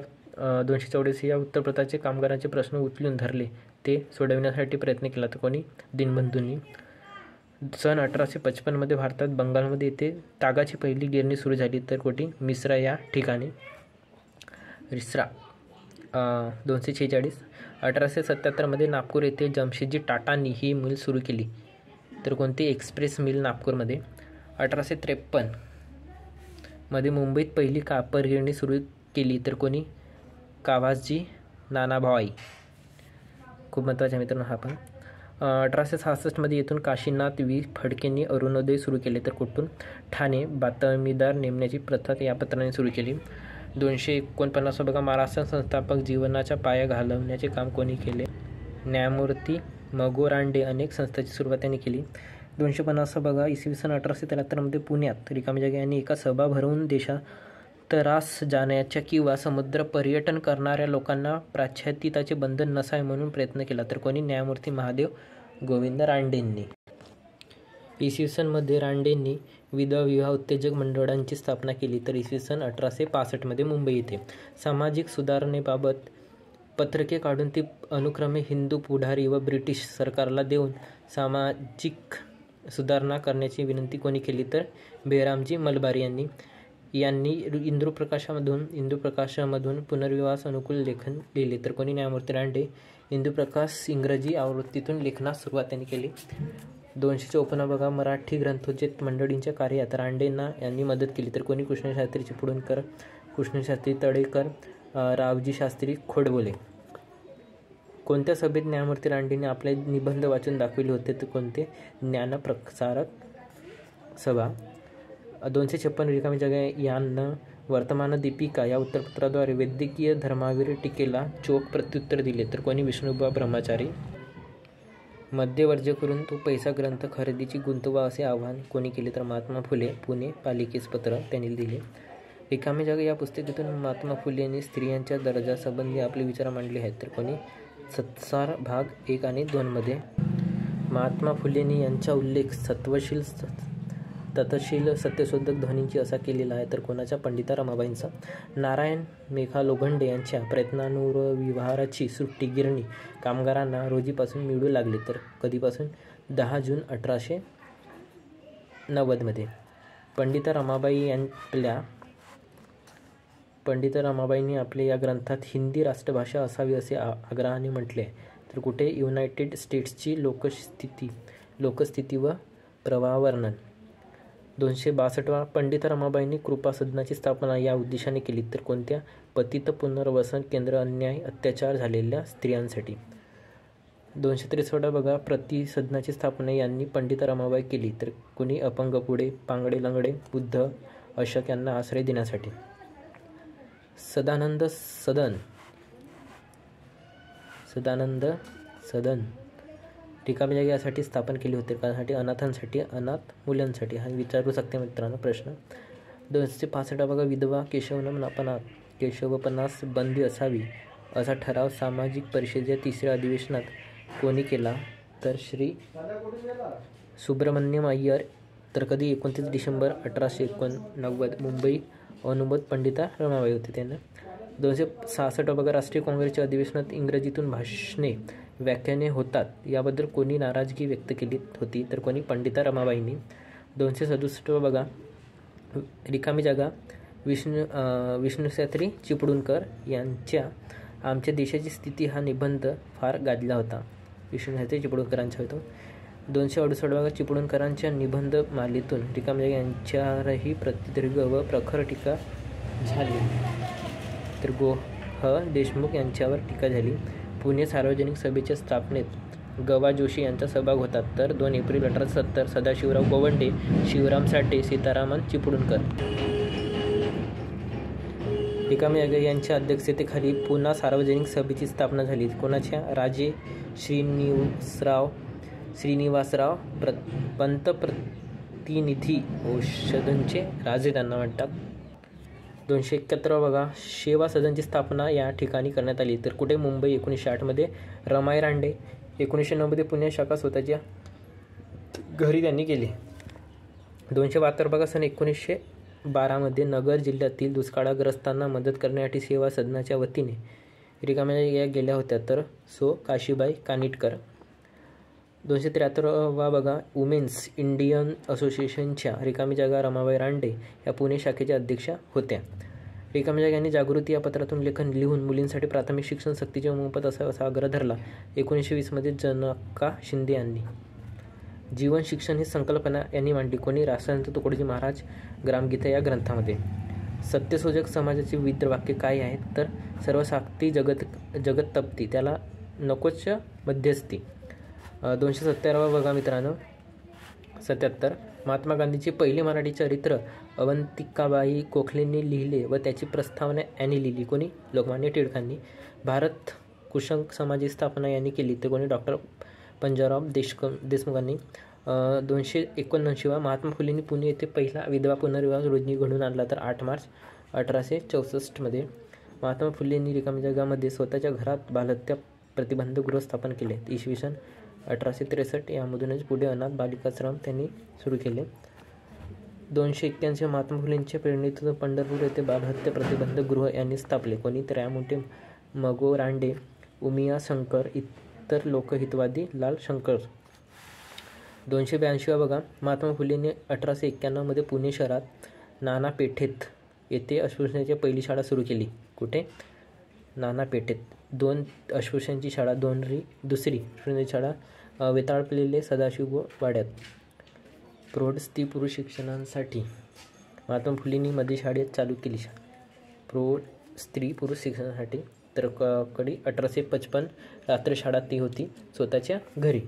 244 या उत्तर प्रदेशचे कामगारांचे प्रश्न उचलून धरले ते सोडविण्यासाठी प्रयत्न केला. तर कोणी? दीनबंधूंनी. सन 1855 भारतात बंगालमध्ये येथे तागाची पहिली गिरणी सुरू झाली. तर कोठी? मिश्रा या ठिकाणी. 246 1877 नागपूर येथे जमशेदजी टाटांनी ही मिल सुरू केली. तर कोणती? एक्सप्रेस मिल नागपूरमध्ये. 1853 मुंबईत पहिली कापड गिरणी सुरू केली. तर कोणी? कावासजी नानाभाई. खूप महत्त्वाचा मित्रांनो हा पण. 1866 येथून काशीनाथ फडकेंनी अरुणोदय सुरू केले. तर कुठून? ठाणे. बातमीदार नेमण्याची प्रथा या पत्राने सुरू केली. 249 बघा, महाराष्ट्र संस्थापक जीवनाचा पाया घालवण्याचे काम कोणी केले? न्यायमूर्ती मगो रांडे. अनेक संस्थांची सुरुवात त्यांनी केली. 250 बघा, इसवी सन 1873 पुण्यात रिकामी जागा यांनी एका सभा भरवून देशातरास जाण्याच्या किंवा समुद्र पर्यटन करणाऱ्या लोकांना पाश्चात्याचे बंधन नसावे म्हणून प्रयत्न केला. तर कोणी? न्यायमूर्ती महादेव गोविंद रांडेंनी. इसवी सन रांडेंनी विधवा विवाह उत्तेजक मंडळांची स्थापना केली. तर इसवी सन 1865 मुंबई येथे सामाजिक सुधारणेबाबत पत्रके काढून ती अनुक्रमे हिंदू पुढारी व ब्रिटिश सरकारला देऊन सामाजिक सुधारणा करण्याची विनंती कोणी केली? तर बेहरामजी मलबारी यांनी इंदुप्रकाशामधून पुनर्विवाहास अनुकूल लेखन लिहिले. तर कोणी? न्यायमूर्ती रांडे. इंदुप्रकाश इंग्रजी आवृत्तीतून लेखनास सुरुवात त्यांनी केली. 254 बघा, मराठी ग्रंथोचित मंडळींच्या कार्यात रांडेंना यांनी मदत केली. तर कोणी? कृष्णशास्त्री चिपळूणकर, कृष्णशास्त्री तळेकर, रावजी शास्त्री खोडबोले. कोणत्या सभेत न्यायमूर्ती रांडेंनी आपले निबंध वाचून दाखविले होते? तर कोणते? ज्ञानप्रसारक सभा. 256 रिकामी जागा यांना वर्तमान दीपिका या उत्तरपत्राद्वारे वैद्यकीय धर्मावीर टीकेला चोख प्रत्युत्तर दिले. तर कोणी? विष्णुबुवा ब्रह्मचारी. मध्यवर्ज्य करून तो पैसा ग्रंथ खरेदीची गुंतवा असे आवाहन कोणी केले? तर महात्मा फुले. पुणे पालिकेस पत्र त्यांनी दिले. रिकामी जागा या पुस्तकातून महात्मा फुले यांनी स्त्रियांच्या दर्जासंबंधी आपले विचार मांडले आहेत. तर कोणी? सत्सार भाग 1 आणि 2 मध्ये. महात्मा फुलेंनी यांचा उल्लेख तथशील सत्यशोधक ध्वनींची असा केलेला आहे. तर कोणाच्या? पंडिता रमाबाईंचा. नारायण मेघा लोखंडे यांच्या प्रयत्नानुसार व्यवहाराची सुट्टी गिरणी कामगारांना रोजीपासून मिळू लागली. तर कधीपासून? 10 जून 1890मध्ये. पंडिता रमाबाईंनी आपल्या या ग्रंथात हिंदी राष्ट्रभाषा असावी असे आग्रहाने म्हटले आहे. तर कुठे युनायटेड स्टेट्सची लोकस्थिती व प्रवाह वर्णन. 262 पंडिता रमाबाईंनी कृपा सदनाची स्थापना या उद्देशाने केली. तर कोणत्या? पतित पुनर्वसन केंद्र, अन्याय अत्याचार झालेल्या स्त्रियांसाठी. 263 बघा, प्रतिसदनाची स्थापना यांनी पंडिता रमाबाई केली. तर कोणी? अपंग, पुढे पांगडे लंगडे, बुद्ध, अशक यांना आश्रय देण्यासाठी. सदानंद सदन रिकाम्या जागी यासाठी स्थापन केले होते. कासाठी? अनाथांसाठी, अनाथ मुलांसाठी. हा विचारू शकते मित्रांनो प्रश्न. 265 बघा, विधवा केशवपनास बंदी असावी असा ठराव सामाजिक परिषदेच्या 3ऱ्या अधिवेशनात कोणी केला? तर श्री सुब्रमण्यम अय्यर. तर कधी? 29 डिसेंबर 1889. मुंबई. अनुमोद पंडिता रमाबाई होते त्यांना. 266 बघा, राष्ट्रीय काँग्रेसच्या अधिवेशनात इंग्रजीतून भाषणे, व्याख्याने होतात याबद्दल कोणी नाराजगी व्यक्त केली होती? तर कोणी? पंडिता रमाबाईंनी. 267 बघा, रिकामी जागा विष्णुशास्त्री चिपळूणकर यांच्या आमच्या देशाची स्थिती हा निबंध फार गाजला होता. विष्णुशास्त्री चिपळूणकरांचा होतो. 268 बघा, चिपळूणकरांच्या निबंध मालेतून रिकामी जागा यांच्यावरही प्रदीर्घ व प्रखर टीका झाली. तर देशमुख यांच्यावर टीका झाली. पुणे सार्वजनिक सभेच्या स्थापनेत गवा जोशी यांचा सहभाग होता. तर 2 एप्रिल 1870 सदाशिवराव गोवंडे, शिवराम साठे, सीतारामन चिपळूणकर रिकामी जागा यांच्या अध्यक्षतेखाली पुन्हा सार्वजनिक सभेची स्थापना झाली. कोणाच्या? राजे श्रीनिवासराव पंत प्रतिनिधी औषधांचे राजे त्यांना म्हणतात. 271 बघा, सेवा सदनची स्थापना या ठिकाणी करण्यात आली. तर कुठे? मुंबई. 1908 रमाई रांडे. 1909 पुणे शाखा स्वतःच्या घरी त्यांनी केली. 272 बघा, सन 1912 नगर जिल्ह्यातील दुष्काळग्रस्तांना मदत करण्यासाठी सेवा सदनाच्या वतीने रिकाम्या जागा गेल्या होत्या. तर काशीबाई कानिटकर. 273 बघा, वुमेन्स इंडियन असोसिएशनच्या रिकामी जागा रमाबाई रांडे या पुणे शाखेच्या अध्यक्षा होत्या. रिकाम्या जागांनी जागृती या पत्रातून लेखन लिहून मुलींसाठी प्राथमिक शिक्षण सक्तीचे मोफत असावे असा आग्रह धरला. 1920 जनका शिंदे यांनी जीवन शिक्षण ही संकल्पना यांनी मांडली. कोणी? राष्ट्रसंत तुकडोजी महाराज ग्रामगीता या ग्रंथामध्ये. सत्यशोधक समाजाची विविध वाक्य काय आहेत? तर सर्व साक्षी जगत तपती, त्याला नकोच मध्यस्थी. 270 बघा मित्रांनो, 77 महात्मा गांधीचे पहिले मराठी चरित्र अवंतिकाबाई गोखलेंनी लिहिले व त्याची प्रस्तावना यांनी लिहिली. कोणी? लोकमान्य टिळकांनी. भारत कुशंक समाजाची स्थापना यांनी केली. तर कोणी? डॉक्टर पंजाबराव देशमुखांनी. 279 महात्मा फुलेंनी पुणे येथे पहिला विधवा पुनर्विवाह रोजी घडून आणला. तर 8 मार्च 1864 महात्मा फुलेंनी रिकामी जगामध्ये स्वतःच्या घरात बालहत्या प्रतिबंध गृह स्थापन केले. इसवी सन 1863 यामधूनच पुढे अनाथ बालिकाश्रम त्यांनी सुरू केले. 281 महात्मा फुलेंच्या प्रेरणेतून पंढरपूर येथे बालहत्या प्रतिबंध गृह यांनी स्थापले. कोणी? तर यामुळे मगो रांडे, उमिया शंकर, इतर लोकहितवादी लाल शंकर. 282 बघा, महात्मा फुलेंनी 1891 पुणे शहरात नाना पेठेत येथे अस्पृश्यांची पहिली शाळा सुरू केली. कुठे? नाना पेठेत. 2 अस्पृश्यांची शाळा. दुसरी अस्पृश्यांची शाळा वेताळलेले सदाशिव वाड्यात. प्रौढ स्त्री पुरुष शिक्षणासाठी महात्मा फुलेंनी मध्ये शाळेत चालू केली. प्रौढ स्त्री पुरुष शिक्षणासाठी. तर कडी 1855 रात्र शाळा ती होती स्वतःच्या घरी.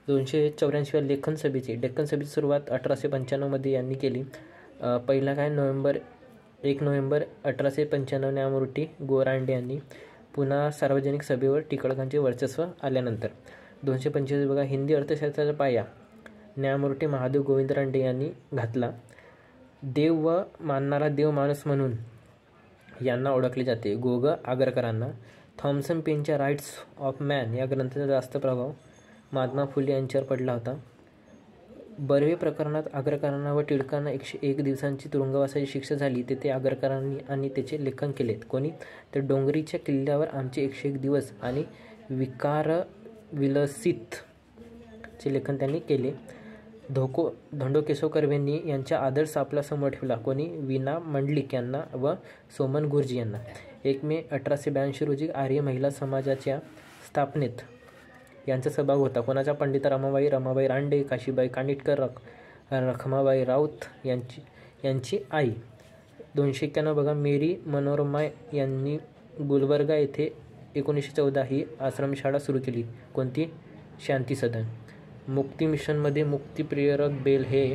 284 लेखन सभेची. डेक्कन सभेची सुरुवात 1895 यांनी केली. पहिला काय? 1 नोव्हेंबर 1895 न्यायमूर्ती गोरांडे यांनी. पुन्हा सार्वजनिक सभेवर टिळकांचे वर्चस्व आल्यानंतर. 225 बघा, हिंदी अर्थशास्त्राचा पाया न्यायमूर्ती महादेव गोविंद रांडे यांनी घातला. देव व मानणारा देव माणूस म्हणून यांना ओळखले जाते. गोग आगरकरांना. थॉम्सन पेनच्या राईट्स ऑफ मॅन या ग्रंथाचा जास्त प्रभाव महात्मा फुले यांच्यावर पडला होता. बर्वे प्रकरणात आगरकरांना व टिळकांना 101 दिवसांची तुरुंगवासाची शिक्षा झाली. तेथे आगरकरांनी आणि त्याचे लेखन केलेत. कोणी? तर डोंगरीच्या किल्ल्यावर आमचे 101 दिवस आणि विकारविलसित चे लेखन त्यांनी केले. धोंडो केशव कर्वेंनी यांच्या आदर्श आपला समोर ठेवला. कोणी? वीणा मंडलिक यांना व सोमन गुरुजी यांना. 1 मे 1882 रोजी आर्य महिला समाजाच्या स्थापनेत यांचा सहभाग होता. कोणाचा? पंडित रमाबाई रांडे, काशीबाई कानिटकर, रखमाबाई राऊत यांची आई. 291 बघा, मेरी मनोरमा यांनी गुलबर्गा येथे 1914 ही आश्रमशाळा सुरू केली. कोणती? शांती सदन. मुक्ती मिशनमध्ये मुक्ती प्रेरक बेल हे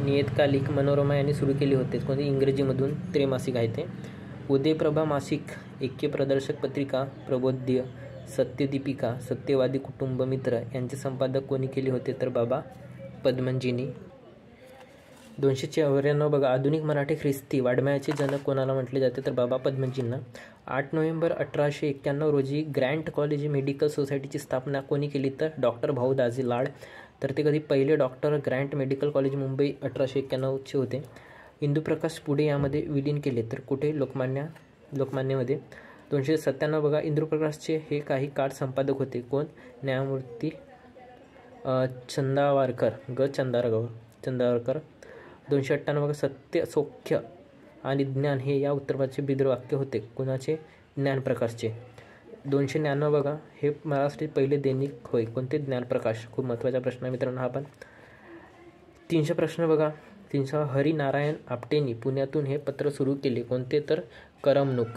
नियतकालिक मनोरमा यांनी सुरू केले होते. कोणते? इंग्रजीमधून त्रैमासिक आहे ते. उदयप्रभा मासिक, ऐक्य प्रदर्शक पत्रिका, प्रबोध्य, सत्यदीपिका, सत्यवादी कुटुंब मित्र यांचे संपादक कोणी केले होते? तर बाबा पद्मनजींनी. 294 बघा, आधुनिक मराठी ख्रिस्ती वाङ्मयाचे जनक कोणाला म्हटले जाते? तर बाबा पद्मनजींना. 8 नोव्हेंबर 1891 रोजी ग्रँट कॉलेज मेडिकल सोसायटीची स्थापना कोणी केली? तर डॉक्टर भाऊ दाजी लाड. तर ते कधी? पहिले doctor Grant medical college Mumbai 1891 होते. इंदुप्रकाश पुढे यामध्ये विलीन केले. तर कुठे? लोकमान्यमध्ये. 297 बघा, इंदुप्रकाशचे हे काही काळ संपादक होते. कोण? न्यायमूर्ती चंदावरकर. 298 बघा, सत्य, सौख्य आणि ज्ञान हे या उत्तराचे ब्रीदवाक्य होते. कोणाचे? ज्ञानप्रकाशचे. 299 बघा, हे महाराष्ट्रातील पहिले दैनिक होय. कोणते? ज्ञानप्रकाश. खूप महत्त्वाचा प्रश्न आहे मित्रांनो हा पण. 300 प्रश्न बघा, 300 हरिनारायण आपटेंनी पुण्यातून हे पत्र सुरू केले. कोणते? तर करमणूक.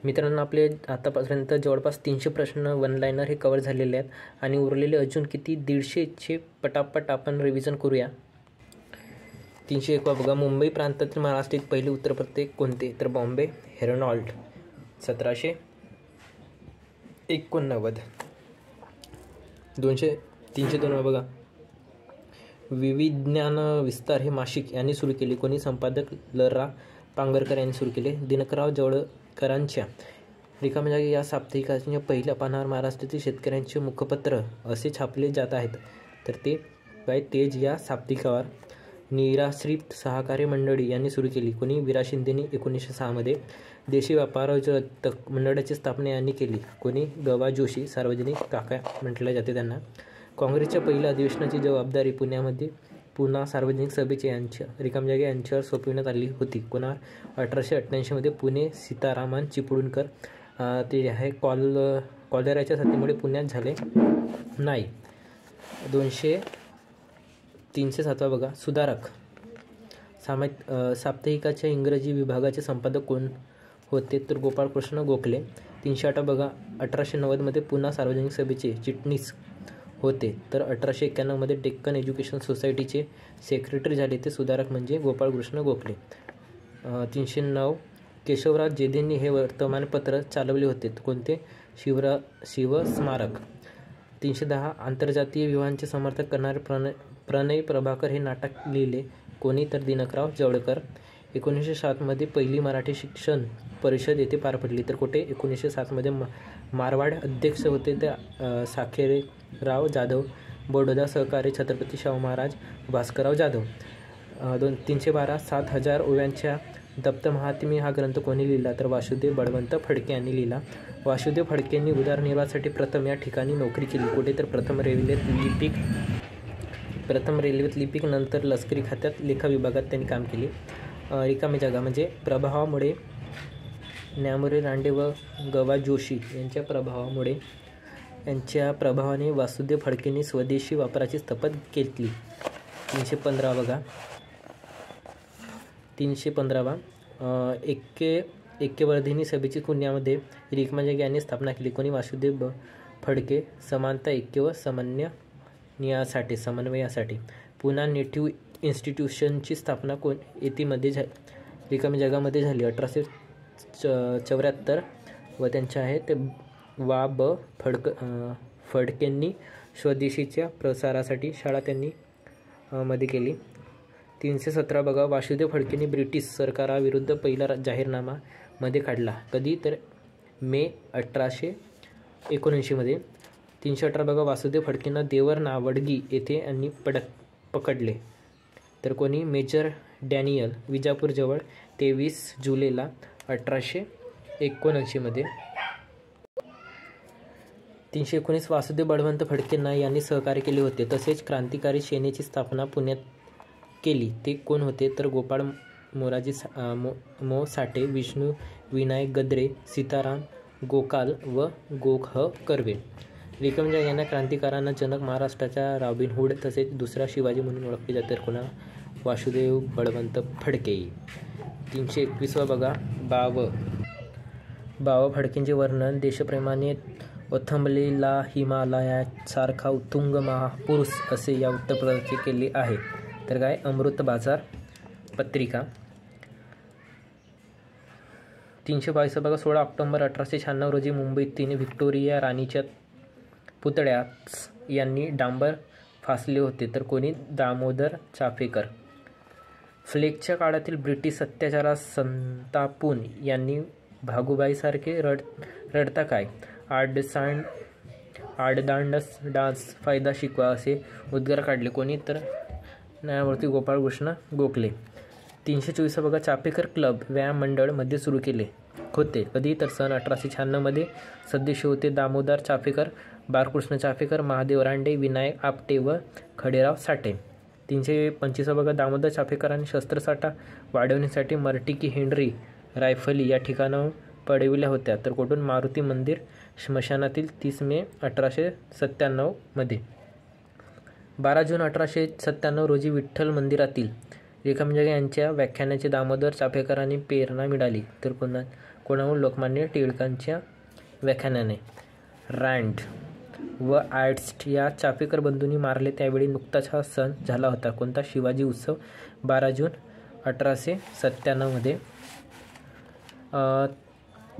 मित्रांनो, आपले आतापर्यंत जवळपास 300 प्रश्न वन लाईनर हे कव्हर झालेले आहेत आणि उरलेले अजून किती? 150चे पटापट आपण रिव्हिजन करूया. 301 बघा, मुंबई प्रांतातील महाराष्ट्रातील पहिले वृत्तपत्रे कोणते? तर बॉम्बे हेरॉल्ड, 1789. 302 बघा, विविज्ञान विस्तार हे मासिक यांनी सुरू केले. कोणी? संपादक ल.रा. पांगरकर यांनी सुरू केले. दिनकरराव जवळकरांच्या रिकाम्या जागी या साप्ताहिकाच्या पहिल्या पानावर महाराष्ट्रातील शेतकऱ्यांचे मुखपत्र असे छापले जात आहेत. तर ते काय? तेज या साप्ताहिकावर निराश्रित सहकारी मंडळी यांनी सुरू केली. कोणी? विरा शिंदेनी 1906 मध्ये. देशी व्यापार मंडळाची स्थापना यांनी केली. कोणी? गवा जोशी, सार्वजनिक काका म्हटले जाते त्यांना. काँग्रेसच्या पहिल्या अधिवेशनाची जबाबदारी पुणा सार्वजनिक सभेचे रिकाम्या जागी यांच्यावर सोपविण्यात आली होती. कोणावर? 1888 मध्ये पुणे सीतारामन चिपळूणकर. ते आहे कॉलेराच्या साथीमुळे पुण्यात झाले नाही. 307 बघा, सुधारक साप्ताहिकाच्या इंग्रजी विभागाचे संपादक कोण होते? तर गोपाळकृष्ण गोखले. 308 बघा, 1890 मध्ये पुणा सार्वजनिक सभेचे चिटणीस होते. तर 1891 मध्ये डेक्कन एज्युकेशन सोसायटीचे सेक्रेटरी झाले ते सुधारक म्हणजे गोपाळकृष्ण गोखले. 309 केशवराज जेधेंनी हे वर्तमानपत्र चालवले होते. कोणते? शिवस्मारक. 310 आंतरजातीय विवाहांचे समर्थन करणारे प्रणय प्रभाकर हे नाटक लिहिले. कोणी? तर दिनकरराव जवळकर. 1907 मध्ये पहिली मराठी शिक्षण परिषद येथे पार पडली. तर कुठे? 1907 मध्ये मारवाड. अध्यक्ष होते ते साखेरेराव जाधव. बडोदा सहकारी छत्रपती शाहू महाराज भास्करराव जाधव. 312 7000 ओव्यांच्या दत्तमहात्म्य हा ग्रंथ कोणी लिहिला? तर वासुदेव बळवंत फडके यांनी लिहिला. वासुदेव फडकेंनी उदरनिर्वाहासाठी प्रथम या ठिकाणी नोकरी केली. कुठे? तर प्रथम रेल्वेत लिपिक, नंतर लष्करी खात्यात लेखा विभागात त्यांनी काम केले. रिकामी जागा म्हणजे प्रभावामुळे न्यायमूर्ती रांडे व गवा जोशी यांच्या प्रभावाने वासुदेव फडकेंनी स्वदेशी वापराची शपथ घेतली. 315 बघा, 315 ऐक्यवर्धिनी सभेची पुण्यामध्ये रिकाम्या जागी यांनी स्थापना केली. कोणी? वासुदेव फडके. समानता, ऐक्य व समन्वयासाठी. पुणा नेटिव्ह इन्स्टिट्यूशनची स्थापना येथे रिकाम्या जगामध्ये झाली 1874 व त्यांच्या आहे ते वा. ब. फडकेंनी स्वदेशीच्या प्रसारासाठी शाळा त्यांनी मध्ये केली. 317 बघा, वासुदेव फडकेंनी ब्रिटिश सरकाराविरुद्ध पहिला जाहीरनामा मध्ये काढला. कधी? तर मे 1879 मध्ये. 318 बघा, वासुदेव फडकेंना देवर नावडगी येथे यांनी पकडले. तर कोणी? Major Daniel. विजापूरजवळ 23 जुलैला 1879 मध्ये. 319 वासुदेव बळवंत फडकेंना यांनी सहकार्य केले होते. तसेच क्रांतिकारी सेनेची स्थापना पुण्यात केली. ते कोण होते तर गोपाळ मोराजी साठे, विष्णू विनायक गद्रे, सीताराम गोकाल व गोख कर्वे. रिकामी जागा यांना क्रांतिकारांना जनक, महाराष्ट्राच्या रॉबिनहूड तसेच दुसरा शिवाजी म्हणून ओळखले जाते. कोणा? वासुदेव बळवंत फडके. 321 बघा बाव फडकेंचे वर्णन. देशप्रेमाने ओथंबलेला हिमालयासारखा उत्तुंग महापुरुष असे या वृत्तपत्राचे केले आहे. तर काय? अमृत बाजार पत्रिका. 322 बघा 16 ऑक्टोबर 1896 रोजी मुंबईत तिने व्हिक्टोरिया राणीच्या पुतळ्यास यांनी डांबर फासले होते. तर कोणी? दामोदर चाफेकर. फ्लेगच्या काळातील ब्रिटिश अत्याचारास संतापून यांनी भागूबाईसारखे रडता काय आडदांडस डान्स फायदा शिकवा असे उद्गार काढले. कोणी? तर न्यायमूर्ती गोपाळकृष्ण गोखले. 324 बघा चाफेकर क्लब व्यायाम मंडळ मध्ये सुरू केले होते. कधी? तर सन 1896 मध्ये. सदस्य होते दामोदर चाफेकर, बाळकृष्ण चाफेकर, महादेव रानडे, विनायक आपटे व खडेराव साठे. 325 बघा दामोदर चाफेकरांनी शस्त्रसाठा वाढवण्यासाठी मर्टिकी हेनरी रायफली या ठिकाणाहून पडविल्या होत्या. तर कुठून? मारुती मंदिर स्मशानातील. 30 मे 1897 मध्ये. 12 जून 1897 रोजी विठ्ठल मंदिरातील रिकामी जागा यांच्या व्याख्यानाचे दामोदर चाफेकरांनी प्रेरणा मिळाली. तर कोणाहून? लोकमान्य टिळकांच्या व्याख्यानाने. रँड व आर्ट्स्ट या चाफेकर बंधूंनी मारले त्यावेळी नुकताच हा सण झाला होता. कोणता? शिवाजी उत्सव. 12 जून 1897 मध्ये.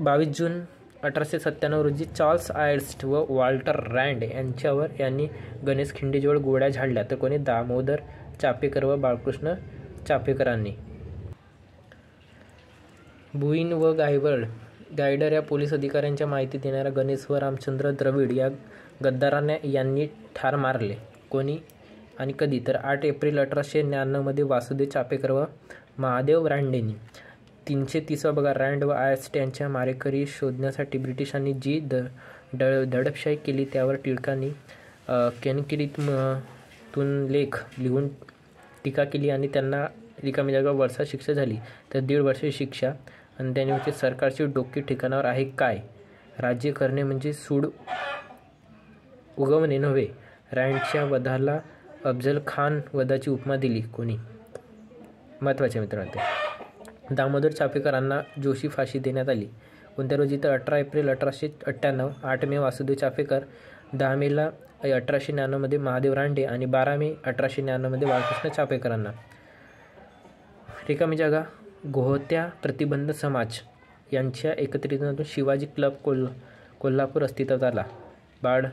22 जून 1897 रोजी चार्ल्स आर्ट्स्ट व वॉल्टर रँड यांच्यावर यांनी गणेश खिंडीजवळ गोळ्या झाडल्या. तर कोणी? दामोदर चाफेकर व बाळकृष्ण चाफेकरांनी. भुईन व गायडर या पोलीस अधिकाऱ्यांच्या माहिती देणाऱ्या गणेश व रामचंद्र द्रविड या गद्दारांना यांनी ठार मारले. कोणी आणि कधी? तर 8 एप्रिल 1899 मध्ये वासुदेव चाफेकर व महादेव रानडेंनी. 330 बघा रँड व आर्ट्स्ट यांच्या मारेकरी शोधण्यासाठी ब्रिटिशांनी जी दडपशाही केली त्यावर टिळकांनी केनकिरीतून लेख लिहून टीका केली आणि त्यांना रिकामी जागा वर्षात शिक्षा झाली. तर 1.5 वर्षाची शिक्षा. आणि त्याने होते सरकारची डोकी ठिकाणावर आहे काय? राज्य करणे म्हणजे सूड उगवणे नव्हे. रँडच्या वधाला अफजल खान वधाची उपमा दिली. कोणी? महत्त्वाचे मित्रांनो. दामोदर चाफेकरांना जोशी फाशी देण्यात आली. कोणत्या रोजी? तर 18 एप्रिल 1898. 8 मे वासुदेव चाफेकर, 10 मेला 1899 मध्ये महादेव रानडे आणि 12 मे 1899 मध्ये बाळकृष्ण चाफेकरांना. रिकामी जागा गोहत्या प्रतिबंध समाज यांच्या एकत्रितून शिवाजी क्लब कोल्हापूर अस्तित्वात आला. बाळ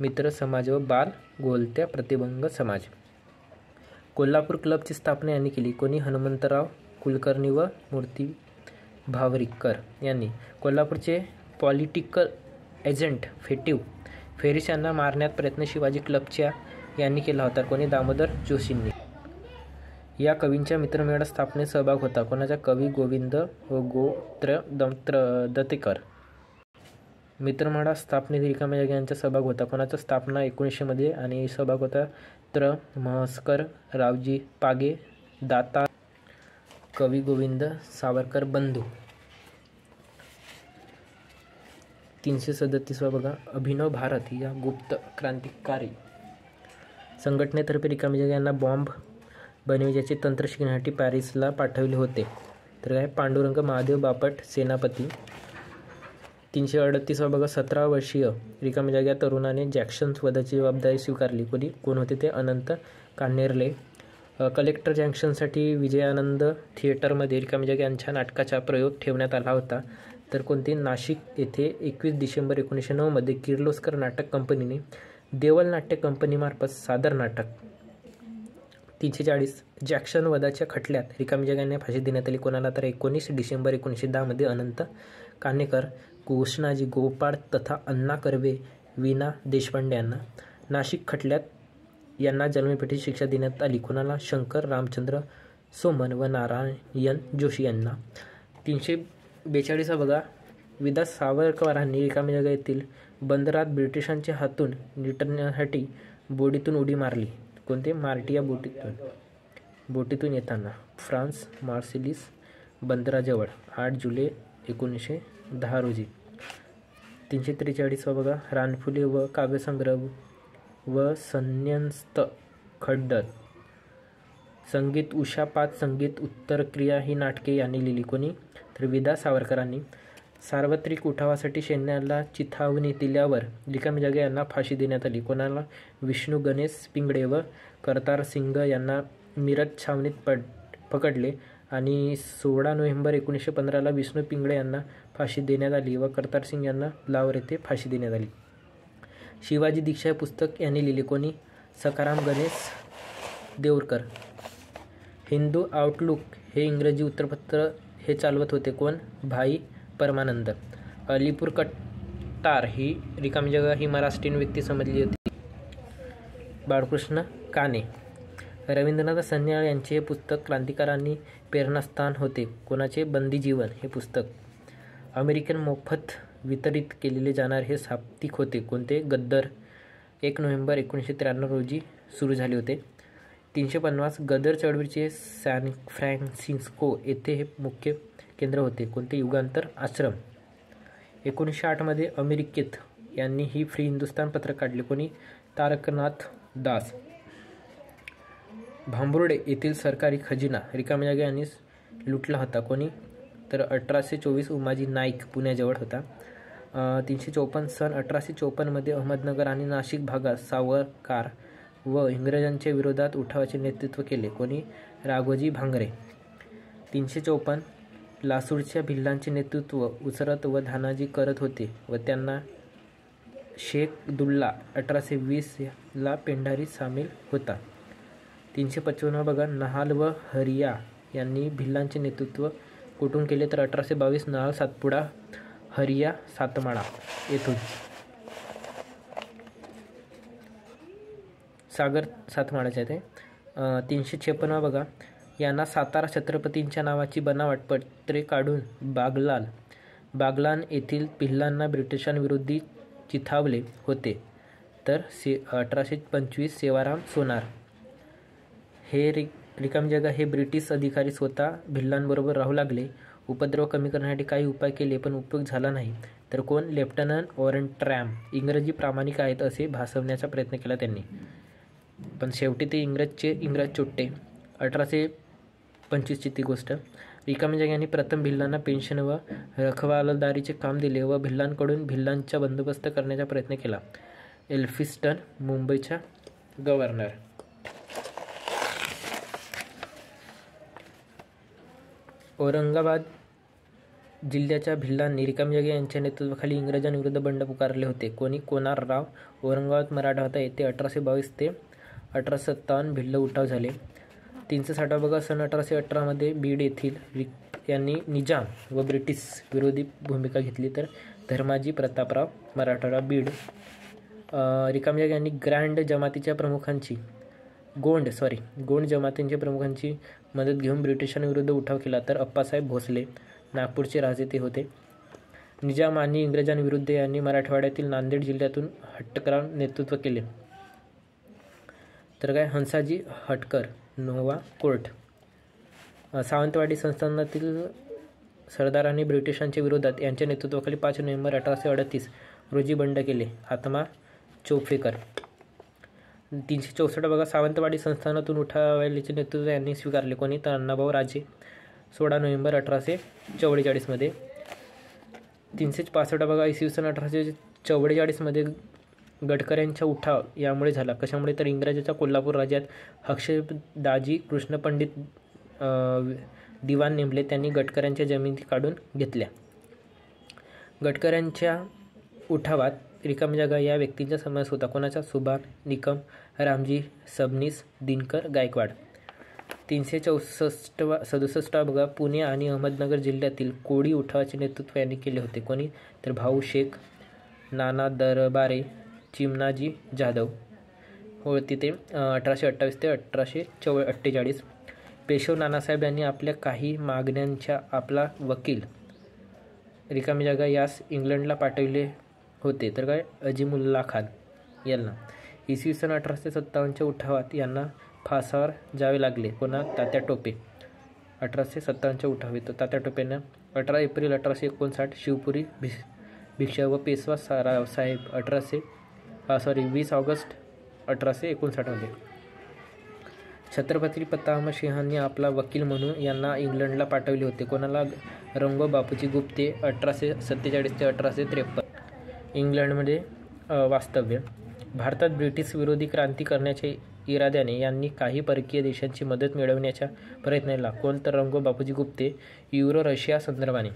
मित्र समाज व बाल गोहत्या प्रतिबंध समाज. कोल्हापूर क्लबची स्थापना यांनी केली. कोणी? हनुमंतराव कुलकर्णी व मूर्ती भावरीकर यांनी. कोल्हापूरचे पॉलिटिकल एजंट फेरिस यांना मारण्यात प्रयत्न शिवाजी क्लबच्या यांनी केला होता. कोणी? दामोदर जोशींनी. या कवींच्या मित्रमेळा स्थापनेत सहभाग होता. कोणाचा? कवी गोविंद व गोत्र दत्तेकर. मित्रमेळा स्थापनेत रिकाम्या जागा यांचा सहभाग होता. कोणाचा? स्थापना 1900 मध्ये आणि सहभाग होता म्हस्कर, रावजी पागे, दाता, कवी गोविंद सावरकर बंधू. 337 बघा अभिनव भारत या गुप्त क्रांतिकारी संघटनेतर्फे रिकामी जागा यांना बॉम्ब बनविण्याचे तंत्र शिकण्यासाठी पॅरिसला पाठवले होते. तर काय? पांडुरंग महादेव बापट सेनापती. 338 बघा 17 वर्षीय रिकामी जागा तरुणाने जॅक्सन वधाची जबाबदारी स्वीकारली. कोण होते ते? अनंत कान्हेरले. कलेक्टर जंक्शनसाठी विजयानंद थिएटरमध्ये रिकामी जागा यांच्या नाटकाचा प्रयोग ठेवण्यात आला होता. तर कोणते? नाशिक येथे. 21 डिसेंबर 1909 मध्ये किर्लोस्कर नाटक कंपनीने देवल नाट्य कंपनीमार्फत सादर नाटक. 340 जॅक्सन वधाच्या खटल्यात रिकामी जागा यांना फाशी देण्यात आली. कोणाला? तर 19 डिसेंबर 1910 मध्ये अनंत कान्हेकर, कृष्णाजी गोपाळ तथा अण्णा कर्वे, वीणा देशपांडे यांना. नाशिक खटल्यात यांना जन्मठेपेची शिक्षा देण्यात आली. कोणाला? शंकर रामचंद्र सोमन व नारायण जोशी यांना. 342 बघा विदा सावरकरांनी रिकाम्या जागा येथील बंदरात ब्रिटिशांच्या हातून निटण्यासाठी बोटीतून उडी मारली. कोणते? मार्टिया बोटीतून येताना फ्रान्स मार्सिलिस बंदराजवळ 8 जुलै 1910 रोजी. 343 बघा रानफुले व काव्यसंग्रह व संन्यस्त खड्डर. संगीत उषापात संगीत उत्तरक्रिया ही नाटके यांनी लिहिली. कोणी? तर विदा सावरकरांनी. सार्वत्रिक उठावासाठी सैन्याला चिथावणी दिल्यावर रिकाम्या जागा यांना फाशी देण्यात आली. कोणाला? विष्णू गणेश पिंगळे व करतार सिंग यांना मिरज छावणीत पकडले आणि 16 नोव्हेंबर 1915 विष्णू पिंगळे यांना फाशी देण्यात आली व करतार सिंग यांना लाहोर येथे फाशी देण्यात आली. शिवाजी दीक्षा हे पुस्तक यांनी लिहिले. कोणी? सखाराम गणेश देवरकर. हिंदू आउटलुक हे इंग्रजी वृत्तपत्र हे चालवत होते. कोण? भाई परमानंद. अलीपूर कट्टार ही रिकामी जागा ही महाराष्ट्रीयन व्यक्ती समजली होती. बाळकृष्ण काने. रवींद्रनाथ सन्याळ यांचे हे पुस्तक क्रांतिकारांनी प्रेरणास्थान होते. कोणाचे? बंदी जीवन हे पुस्तक अमेरिकन मोफत वितरित केलेले जाणारे हे साप्ताहिक होते. कोणते? गद्दर. 1 नोव्हेंबर 1993 रोजी सुरू झाले होते. 350 गदर चळवळीचे सॅन फ्रान्सिस्को येथे हे मुख्य केंद्र होते. कोणते? युगांतर आश्रम. 1908 मध्ये अमेरिकेत यांनी ही फ्री हिंदुस्तान पत्र काढले. कोणी? तारकनाथ दास. भांबुर्डे येथील सरकारी खजिना रिकाम्या जागा यांनी लुटला होता. कोणी? तर 1824 उमाजी नाईक पुण्याजवळ होता. 354 सन 1854 मध्ये अहमदनगर आणि नाशिक भागात सावरकार व इंग्रजांच्या विरोधात उठावाचे नेतृत्व केले. कोणी? राघोजी भांगरे. 354 लासूरच्या भिल्लांचे नेतृत्व उसरत व धानाजी करत होते व त्यांना शेख दुल्ला 1820 ला पेंढारी सामील होता. 355 बघा नहाल व हरिया यांनी भिल्लांचे नेतृत्व कुठून केले? तर 1822 नहाल सातपुडा हरिया सातमाळा येथून. सागर सातमाळाचे ते. 356 बघा यांना सातारा छत्रपतींच्या नावाची बनावट पत्रे काढून बागलान येथील भिल्लांना ब्रिटिशांविरोधी चिथावले होते. तर 1825 सेवाराम सोनार हे रिकामी जागा हे ब्रिटिश अधिकारी स्वतः भिल्लांबरोबर राहू लागले. उपद्रव कमी करण्यासाठी काही उपाय केले पण उपयोग झाला नाही. तर कोण? लेफ्टनंट ऑरंट्रॅम. इंग्रजी प्रामाणिक आहेत असे भासवण्याचा प्रयत्न केला त्यांनी पण शेवटी ते इंग्रज चोट्टे. 1825 ती गोष्ट. रिकाम्या जाग्यांनी प्रथम भिल्लांना पेन्शन व रखवालदारीचे काम दिले व भिल्लांकडून भिल्लांचा बंदोबस्त करण्याचा प्रयत्न केला. एल्फिन्स्टन मुंबईचा गव्हर्नर. औरंगाबाद जिल्ह्याच्या भिल्लांनी रिकाम्या जागा यांच्या नेतृत्वाखाली इंग्रजांविरुद्ध बंड पुकारले होते. कोणी? कोनारराव. औरंगाबाद मराठवाडा येथे 1822 ते 1857 भिल्ल उठाव झाले. 360 बघा सन 1818 मध्ये बीड येथील यांनी निजाम व ब्रिटिश विरोधी भूमिका घेतली. तर धर्माजी प्रतापराव मराठवाडा बीड. रिकाम्या जागा यांनी ग्रँड जमातीच्या प्रमुखांची गोंड जमातींच्या प्रमुखांची मदत घेऊन ब्रिटिशांविरुद्ध उठाव केला. तर अप्पासाहेब भोसले नागपूरचे राजे ते होते. निजाम आणि इंग्रजांविरुद्ध यांनी मराठवाड्यातील नांदेड जिल्ह्यातून हटकर नेतृत्व केले. तर काय? हंसाजी हटकर नोवा कोर्ट. सावंतवाडी संस्थानातील सरदारांनी ब्रिटिशांच्या विरोधात यांच्या नेतृत्वाखाली 5 नोव्हेंबर 1838 रोजी बंड केले. आत्मा चोफेकर. 364 बघा सावंतवाडी संस्थानातून उठावाचे नेतृत्व यांनी स्वीकारले. कोणी? तर अण्णाभाऊ राजे. 16 नोव्हेंबर 1844 मध्ये. 365 बघा इसवी सन 1844 मध्ये गडकऱ्यांचा उठाव यामुळे झाला. कशामुळे? तर इंग्रजांच्या कोल्हापूर राज्यात हर्षदाजी कृष्णपंडित दिवाण नेमले. त्यांनी गडकऱ्यांच्या जमिनी काढून घेतल्या. गडकऱ्यांच्या उठावात रिकामी जागा या व्यक्तींचा समावेश होता. कोणाचा? सुभाष निकम, रामजी सबनीस, दिनकर गायकवाड. 367 बघा पुणे आणि अहमदनगर जिल्ह्यातील कोळी उठावाचे नेतृत्व यांनी केले होते. कोणी? तर भाऊ शेख, नाना दरबारे, चिमणाजी जाधव हो तिथे. 1828 ते 1848. पेशव नानासाहेब यांनी आपल्या काही मागण्यांच्या आपला वकील रिकामी जागा यास इंग्लंडला पाठविले होते तर काय अजीमुल्ला खान यांना. इसवी सन 1857च्या उठावात यांना फासावर जावे लागले. कोणा? तात्या टोपे. 1857च्या उठाव येतो तात्या टोपेंना. 18 एप्रिल 1859 शिवपुरी भिक्षा व पेशवा रावसाहेब 20 ऑगस्ट 1859 छत्रपती पितामह सिंहांनी आपला वकील म्हणून यांना इंग्लंडला पाठवले होते. कोणाला? रंगो बापूजी गुप्ते. 1847 ते 1853 इंग्लंडमध्ये वास्तव्य. भारतात ब्रिटिश विरोधी क्रांती करण्याच्या इराद्याने यांनी काही परकीय देशांची मदत मिळवण्याच्या प्रयत्नाला. कोण? तर रंगो बापूजी गुप्ते. युरो रशिया संदर्भाने.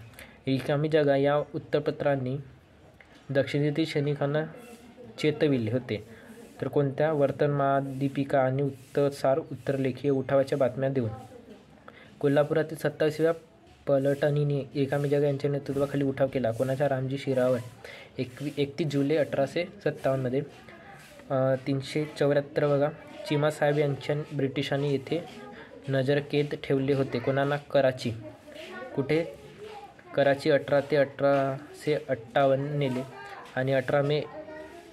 रिकामी जागा या वृत्तपत्रांनी दक्षिणेतील सैनिकांना चेतविले होते तर कोणत्या? वर्तमानदीपिका आणि उत्तरसार उत्तरलेखीय उठावाच्या बातम्या देऊन. कोल्हापुरातील 27व्या पलटणीने रिकामी जागा यांच्या नेतृत्वाखाली उठाव केला. कोणाच्या? रामजी शिरावळ. 31 जुलै 1857 374 बघा. चिमासाहेब यांच्या ब्रिटिशांनी येथे नजरकैद ठेवले होते. कोणाला? कराची. कुठे? कराची. 18 ते 1858 नेले आणि 18 मे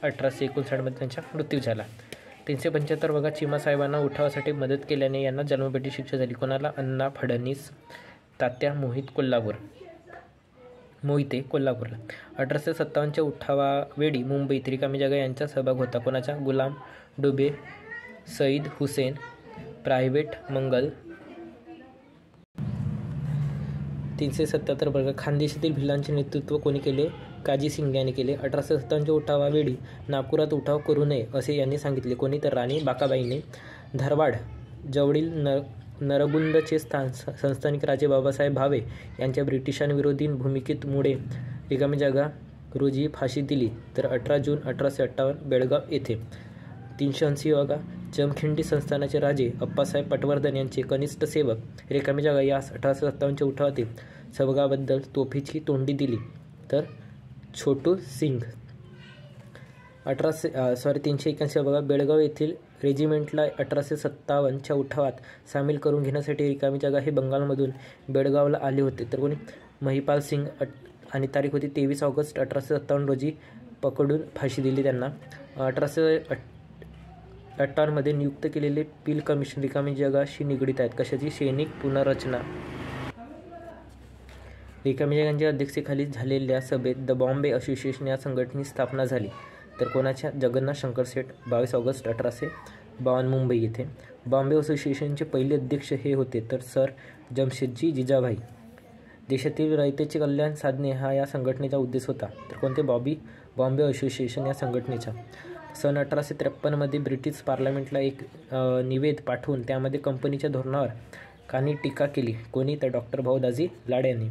1859 त्यांचा मृत्यू झाला. 375 बघा. चिमासाहेबांना उठावासाठी मदत केल्याने यांना जन्मठेपेची शिक्षा झाली. कोणाला? अण्णा फडणीस. तात्या मोहिते कोल्हापूरला. 1857च्या उठावावेळी मुंबईत रिकामी जागा यांचा सहभाग होता. कोणाचा? गुलाम डुबे, सईद हुसेन, प्रायव्हेट मंगल. 377 बघा. खानदेशातील भिल्लांचे नेतृत्व कोणी केले? काजी सिंग यांनी केले. 1857च्या उठावावेळी नागपुरात उठाव करू नये असे यांनी सांगितले. कोणी? तर राणी बाकाबाईने. धारवाड जवळील नरगुंदचे संस्थानिक राजे बाबासाहेब भावे यांच्या ब्रिटिशांविरोधी भूमिकेमुळे रिकामी जागा रोजी फाशी दिली तर 18 जून 1858 बेळगाव येथे. 380 बघा. जमखिंडी संस्थानाचे राजे अप्पासाहेब पटवर्धन यांचे कनिष्ठ सेवक रिकामी जागा यास 1857च्या उठावातील सहभागाबद्दल तोफीची तोंडी दिली तर छोटू सिंग. 381 बघा. बेळगाव येथील रेजिमेंटला 1857च्या उठावात सामील करून घेण्यासाठी रिकामी जागा हे बंगालमधून बेळगावला आले होते तर कोणी? महिपाल सिंग. आणि तारीख होती 23 ऑगस्ट 1857 रोजी पकडून फाशी दिली त्यांना. 1858 नियुक्त केलेले पील कमिशन रिकामी जागाशी निगडीत आहेत. कशाची? सैनिक पुनर्रचना. रिकामी जागांच्या अध्यक्षतेखाली झालेल्या सभेत द बॉम्बे असोसिएशन या संघटनेची स्थापना झाली तर कोणाच्या? जगन्नाथ शंकर सेठ. 22 ऑगस्ट 1852 मुंबई येथे. बॉम्बे असोसिएशनचे पहिले अध्यक्ष हे होते तर सर जमशेदजी जिजाभाई. देशातील रयतेचे कल्याण साधणे हा या संघटनेचा उद्देश होता तर कोणते? बॉम्बे असोसिएशन या संघटनेचा. सन 1853 ब्रिटिश पार्लमेंटला एक निवेद पाठवून त्यामध्ये कंपनीच्या धोरणावर कानी टीका केली. कोणी? तर डॉक्टर भाऊदाजी लाड यांनी.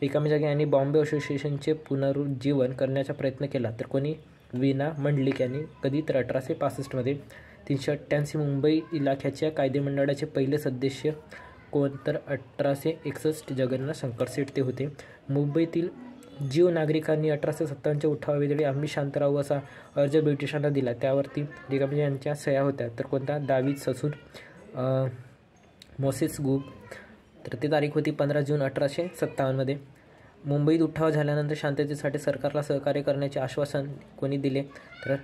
रिकामी जागा यांनी बॉम्बे असोसिएशनचे पुनरुज्जीवन करण्याचा प्रयत्न केला तर कोणी? वीणा मंडलिक यांनी. कधी? तर 1865 388 मुंबई इलाख्याच्या कायदेमंडळाचे पहिले सदस्य कोण? तर 1861 जगन्नाथ शंकर सेठ ते होते. मुंबईतील जीव नागरिकांनी 1857च्या उठावावेळी आम्ही शांत राहू असा अर्ज ब्रिटिशांना दिला. त्यावरती रिकामी यांच्या सह्या होत्या तर कोणता? दावीद ससून, मोसेस गुब. तर ती तारीख होती 15 जून 1857 मुंबईत उठाव झाल्यानंतर शांततेसाठी सरकारला सहकार्य करण्याचे आश्वासन कोणी दिले? तर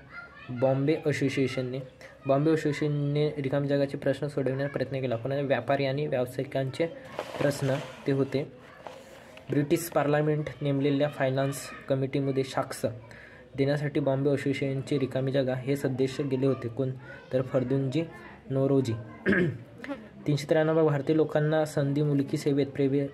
बॉम्बे असोसिएशनने. बॉम्बे असोसिएशनने रिकामी जागाचे प्रश्न सोडवण्याचा प्रयत्न केला. कोणाचे? व्यापारी आणि व्यावसायिकांचे प्रश्न ते होते. ब्रिटिश पार्लमेंट नेमलेल्या फायनान्स कमिटीमध्ये साक्ष देण्यासाठी बॉम्बे असोसिएशनचे रिकामी जागा हे सदस्य गेले होते. कोण? तर फर्दुनजी नोरोजी. 393 भारतीय लोकांना संधी मुलकी सेवेत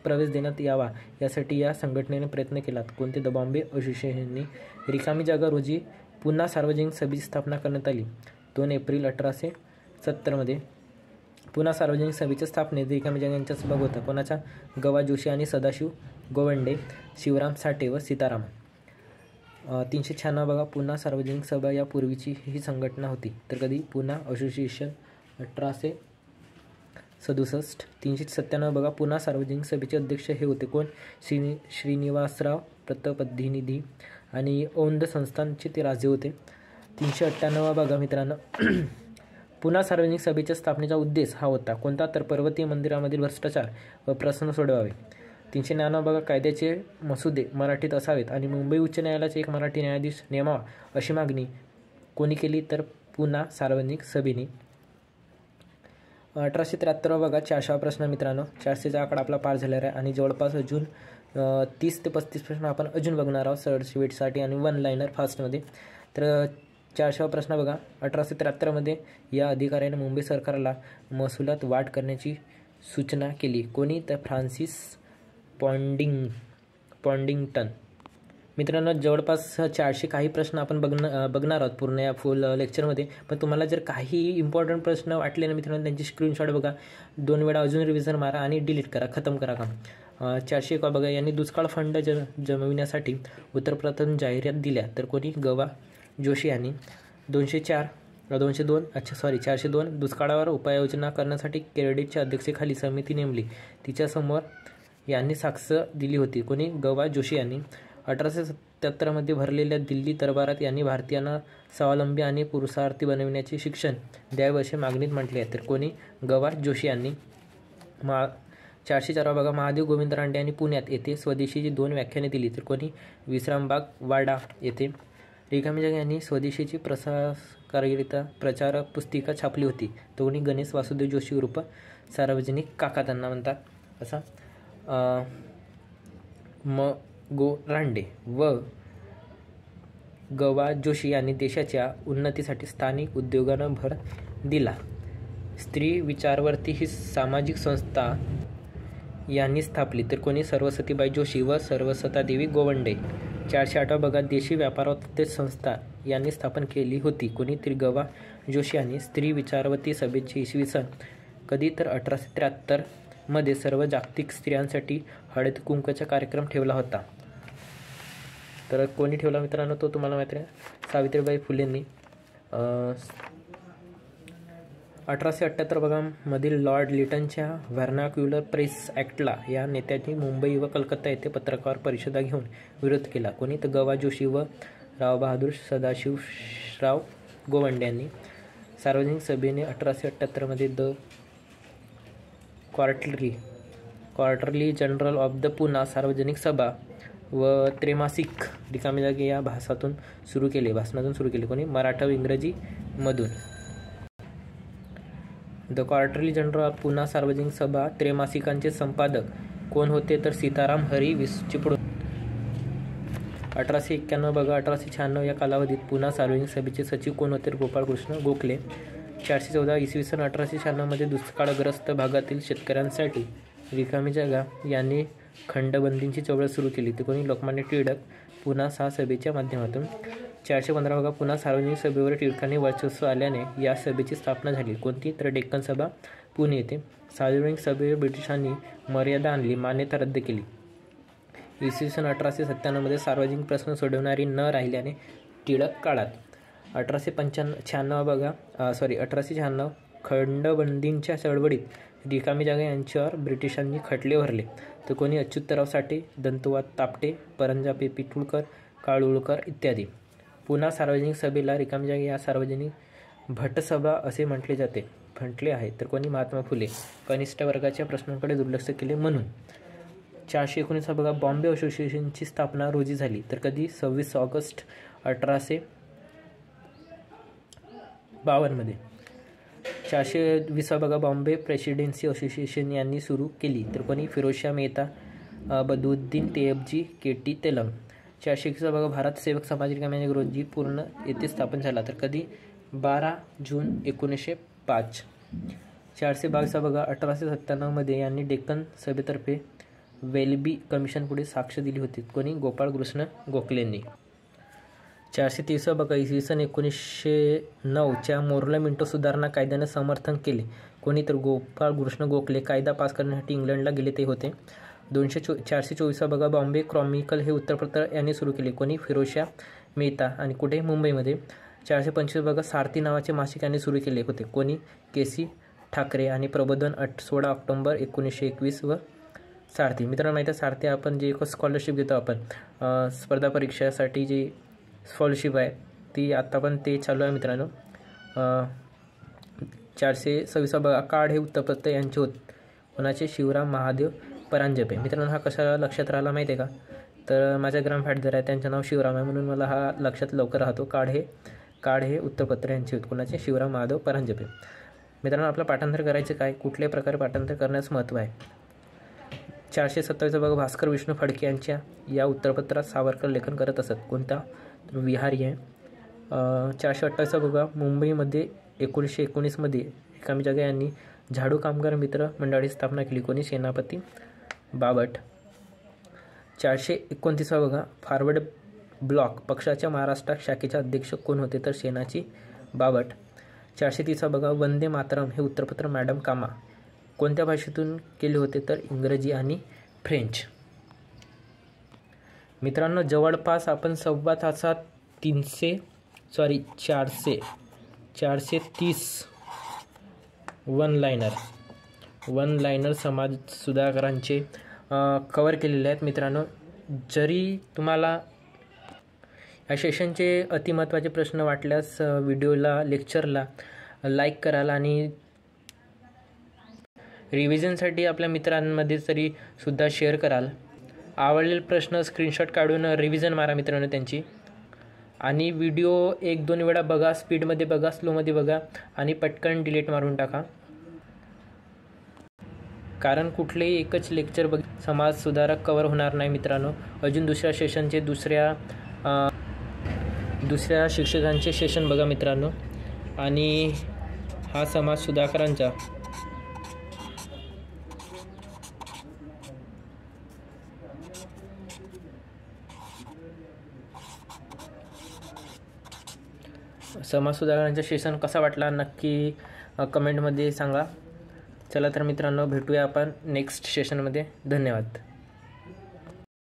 प्रवेश देण्यात यावा यासाठी या संघटनेने प्रयत्न केला. कोणते? द बॉम्बे असोसिएशनने. रिकामी जागा रोजी पुन्हा सार्वजनिक सभेची स्थापना करण्यात आली. 2 एप्रिल 1870 पुन्हा सार्वजनिक सभेच्या स्थापनेत रिकामी जागा यांचा सहभाग होता. कोणाचा? गवा जोशी आणि सदाशिव गोवंडे, शिवराम साठे व सीताराम. 396 बघा. पुन्हा सार्वजनिक सभा यापूर्वीची ही संघटना होती तर कधी? पुन्हा असोसिएशन 1867. 397 बघा. पुन्हा सार्वजनिक सभेचे अध्यक्ष हे होते. कोण? श्रीनिवासराव प्रतिनिधी आणि औंध संस्थानचे ते राजे होते. 398 बघा मित्रांनो. पुन्हा सार्वजनिक सभेच्या स्थापनेचा उद्देश हा होता. कोणता? तर पर्वतीय मंदिरामधील भ्रष्टाचार व प्रश्न सोडवावे. 399 बघा, कायद्याचे मसुदे मराठीत असावेत आणि मुंबई उच्च न्यायालयाचा एक मराठी न्यायाधीश नेमावा अशी मागणी कोणी केली? तर पुना सार्वजनिक सभेने. 1873 बघा, 400वा प्रश्न मित्रांनो. 400चा आकडा आपला पार झालेला आहे आणि जवळपास अजून 30 ते 35 प्रश्न आपण अजून बघणार आहोत सरळ स्वीटसाठी आणि वन लाईनर फास्टमध्ये. तर 400वा प्रश्न बघा, 1873मध्ये या अधिकाऱ्याने मुंबई सरकारला महसुलात वाढ करण्याची सूचना केली. कोणी? तर फ्रान्सिस पॉन्डिंग्टन. मित्रांनो, जवळपास 400 काही प्रश्न आपण बघणार आहोत पूर्ण या फुल लेक्चरमध्ये. पण तुम्हाला जर काही इम्पॉर्टंट प्रश्न वाटले ना मित्रांनो, त्यांची स्क्रीनशॉट बघा, 2 वेळा अजून रिव्हिजन मारा आणि डिलीट करा, खतम करा काम. 401 बघा, यांनी दुष्काळ फंड जमविण्यासाठी उत्तरप्रथम जाहिरात दिल्या. तर कोणी? गवा जोशी यांनी. 402 दुष्काळावर उपाययोजना करण्यासाठी केरडेच्या अध्यक्षतेखाली समिती नेमली. तिच्यासमोर यांनी साक्ष दिली होती. कोणी? गवा जोशी यांनी. 1877मध्ये भरलेल्या दिल्ली दरबारात यांनी भारतीयांना स्वावलंबी आणि पुरुषार्थी बनविण्याचे शिक्षण द्यावे असे मागणीत म्हटले आहे. तर कोणी? गवा जोशी यांनी. 404 बघा, महादेव गोविंद रानडे यांनी पुण्यात येथे स्वदेशीची 2 व्याख्याने दिली. तर कोणी? विश्रामबाग वाडा येथे. रिकामी जागा यांनी स्वदेशीची प्रसारकारिता प्रचारक पुस्तिका छापली होती. तो कोणी? गणेश वासुदेव जोशी उर्फ सार्वजनिक काका त्यांना म्हणतात असा. म गो रानडे व गवा जोशी यांनी देशाच्या उन्नतीसाठी स्थानिक उद्योगांना भर दिला. स्त्री विचारवर्ती ही सामाजिक संस्था यांनी स्थापली. तर कोणी? सरस्वतीबाई जोशी व सरस्वतादेवी गोवंडे. 408 बघा, देशी व्यापारोत्तेजन संस्था यांनी स्थापन केली होती. कोणी? तर गवा जोशी यांनी. स्त्री विचारवती सभेचे इसवी सन कधी? तर 1873मध्ये सर्व जागतिक स्त्रियांसाठी हळद कुंकवाचा कार्यक्रम ठेवला होता. तर कोणी ठेवला मित्रांनो? तो तुम्हाला माहिती आहे, सावित्रीबाई फुलेंनी. 1878 बघा, मधील लॉर्ड लिटनच्या व्हर्नाक्युलर प्रेस ॲक्टला या नेत्यांनी मुंबई व कलकत्ता येथे पत्रकार परिषदा घेऊन विरोध केला. कोणी? तर गवा जोशी व रावबहादूर सदाशिवराव गोवंडे यांनी. सार्वजनिक सभेने 1878मध्ये the quarterly journal of the Poona Sarvajanik Sabha व त्रैमासिक रिकामी जागे या भाषणातून सुरू केले. कोणी? मराठा व इंग्रजीमधून. The quarterly journal of Poona Sarvajanik Sabha त्रैमासिकांचे संपादक कोण होते? तर सीताराम हरी चिपळूण. 1891 बघा, 1896 या कालावधीत पुना सार्वजनिक सभेचे सचिव कोण होते? गोपाळकृष्ण गोखले. 414 इसवी सन 1896मध्ये दुष्काळग्रस्त भागातील शेतकऱ्यांसाठी रिकामी जागा यांनी खंडबंदीची चळवळ सुरू केली. ते कोणी? लोकमान्य टिळक. पुना सभेच्या माध्यमातून. 415 बघा, पुन्हा सार्वजनिक सभेवर टिळकांनी वर्चस्व आल्याने या सभेची स्थापना झाली. कोणती? तर डेक्कन सभा पुणे येथे. सार्वजनिक सभेवर ब्रिटिशांनी मर्यादा आणली, मान्यता रद्द केली. इसवी सन 1897मध्ये सार्वजनिक प्रश्न सोडवणारी न राहिल्याने टिळक काळात. 1896 खंडबंदींच्या चळवळीत रिकामी जागा यांच्यावर ब्रिटिशांनी खटले भरले. तर कोणी? अच्युतराव साठे, दंतोबा तापटे, परंजा पिटुळकर, काळुळकर इत्यादी. पुन्हा सार्वजनिक सभेला रिकामी जागा या सार्वजनिक भटसभा असे म्हटले आहे. तर कोणी? महात्मा फुले. कनिष्ठ वर्गाच्या प्रश्नांकडे दुर्लक्ष केले म्हणून. 419 बघा, बॉम्बे असोसिएशनची स्थापना रोजी झाली. तर कधी? 26 ऑगस्ट 1852मध्ये. 420 बघा, बॉम्बे प्रेसिडेन्सी असोसिएशन यांनी सुरू केली. तर कोणी? फिरोजशाह मेहता, बदुद्दीन तैयबजी, के.टी. तेलंग. 421 बघा, भारत सेवक समाज रिकामी रोजी पूर्ण येथे स्थापन झाला. तर कधी? 12 जून 1905. 422 बघा, 1897मध्ये यांनी डेक्कन सभेतर्फे वेल्बी कमिशनपुढे साक्ष दिली होती. कोणी? गोपाळकृष्ण गोखलेंनी. 423 बघा, इसवी सन 1909च्या मोर्ला मिंटो सुधारणा कायद्याने समर्थन केले. कोणी? तर गोपाळकृष्ण गोखले. कायदा पास करण्यासाठी इंग्लंडला गेले ते होते. 424 बघा, बॉम्बे क्रॉनिकल हे वृत्तपत्र यांनी सुरू केले. कोणी? फिरोजशाह मेहता. आणि कुठे? मुंबईमध्ये. 425 बघा, सारथी नावाचे मासिक यांनी सुरू केले होते. कोणी? के.सी. ठाकरे. आणि प्रबोधन 16 ऑक्टोबर 1921 व सारथी. मित्रांनो, माहिती आहे सारथी आपण जे स्कॉलरशिप देतो आपण स्पर्धा परीक्षेसाठी जी स्कॉलरशिप आहे ती आत्ता पण ते चालू आहे मित्रांनो. 426 बघा, कार्ड हे वृत्तपत्र यांचे होते. कोणाचे? शिवराम महादेव परांजपे. मित्रांनो, हा कसा लक्षात राहिला माहिती आहे का? तर माझ्या ग्रामफाटदार आहे, त्यांचं नाव शिवराम आहे, म्हणून मला हा लक्षात लवकर राहतो. काळ हे उत्तरपत्र यांचे होते. कोणाचे? शिवराम महादेव परांजपे. मित्रांनो, आपलं पाठांतर करायचं काय, कुठल्याही प्रकारे पाठांतर करण्यास महत्त्व आहे. 427 बघा, भास्कर विष्णू फडके यांच्या या उत्तरपत्रात सावरकर लेखन करत असत. कोणता? तर विहारी आहे. 428 बघा, मुंबईमध्ये 1919 रिकामी जागा यांनी झाडू कामगार मित्र मंडळाची स्थापना केली. कोणी? सेनापती बापट. 429 बघा, फॉरवर्ड ब्लॉक पक्षाच्या महाराष्ट्र शाखेचे अध्यक्ष कोण होते? तर सेनाची बापट. 430 बघा, वंदे मातरम हे उत्तरपत्र मॅडम कामा कोणत्या भाषेतून केले होते? तर इंग्रजी आणि फ्रेंच. मित्रांनो, जवळपास आपण सव्वा तासात 430 वन लायनर समाज सुधारकांचे कवर केलेले आहेत. मित्रांनो, जरी तुम्हाला या सेशनचे अतिमहत्त्वाचे प्रश्न वाटल्यास व्हिडिओला, लेक्चरला लाईक कराल आणि रिव्हिजनसाठी आपल्या मित्रांमध्ये तरी सुद्धा शेअर कराल. आवडलेले प्रश्न स्क्रीनशॉट काढून रिव्हिजन मारा मित्रांनो त्यांची. आणि व्हिडिओ 1-2 वेळा बघा, स्पीडमध्ये बघा, स्लोमध्ये बघा आणि पटकन डिलीट मारून टाका. कारण कुठलेही एकच लेक्चर समाज सुधारक कवर होणार नाही मित्रांनो. अजून दुसऱ्या सेशनचे दुसऱ्या शिक्षकांचे सेशन बघा मित्रांनो. आणि हा समाज सुधारकांचा सेशन कसा वाटला नक्की कमेंटमध्ये सांगा. चला तर मित्रांनो, भेटूया आपण नेक्स्ट सेशनमध्ये. धन्यवाद.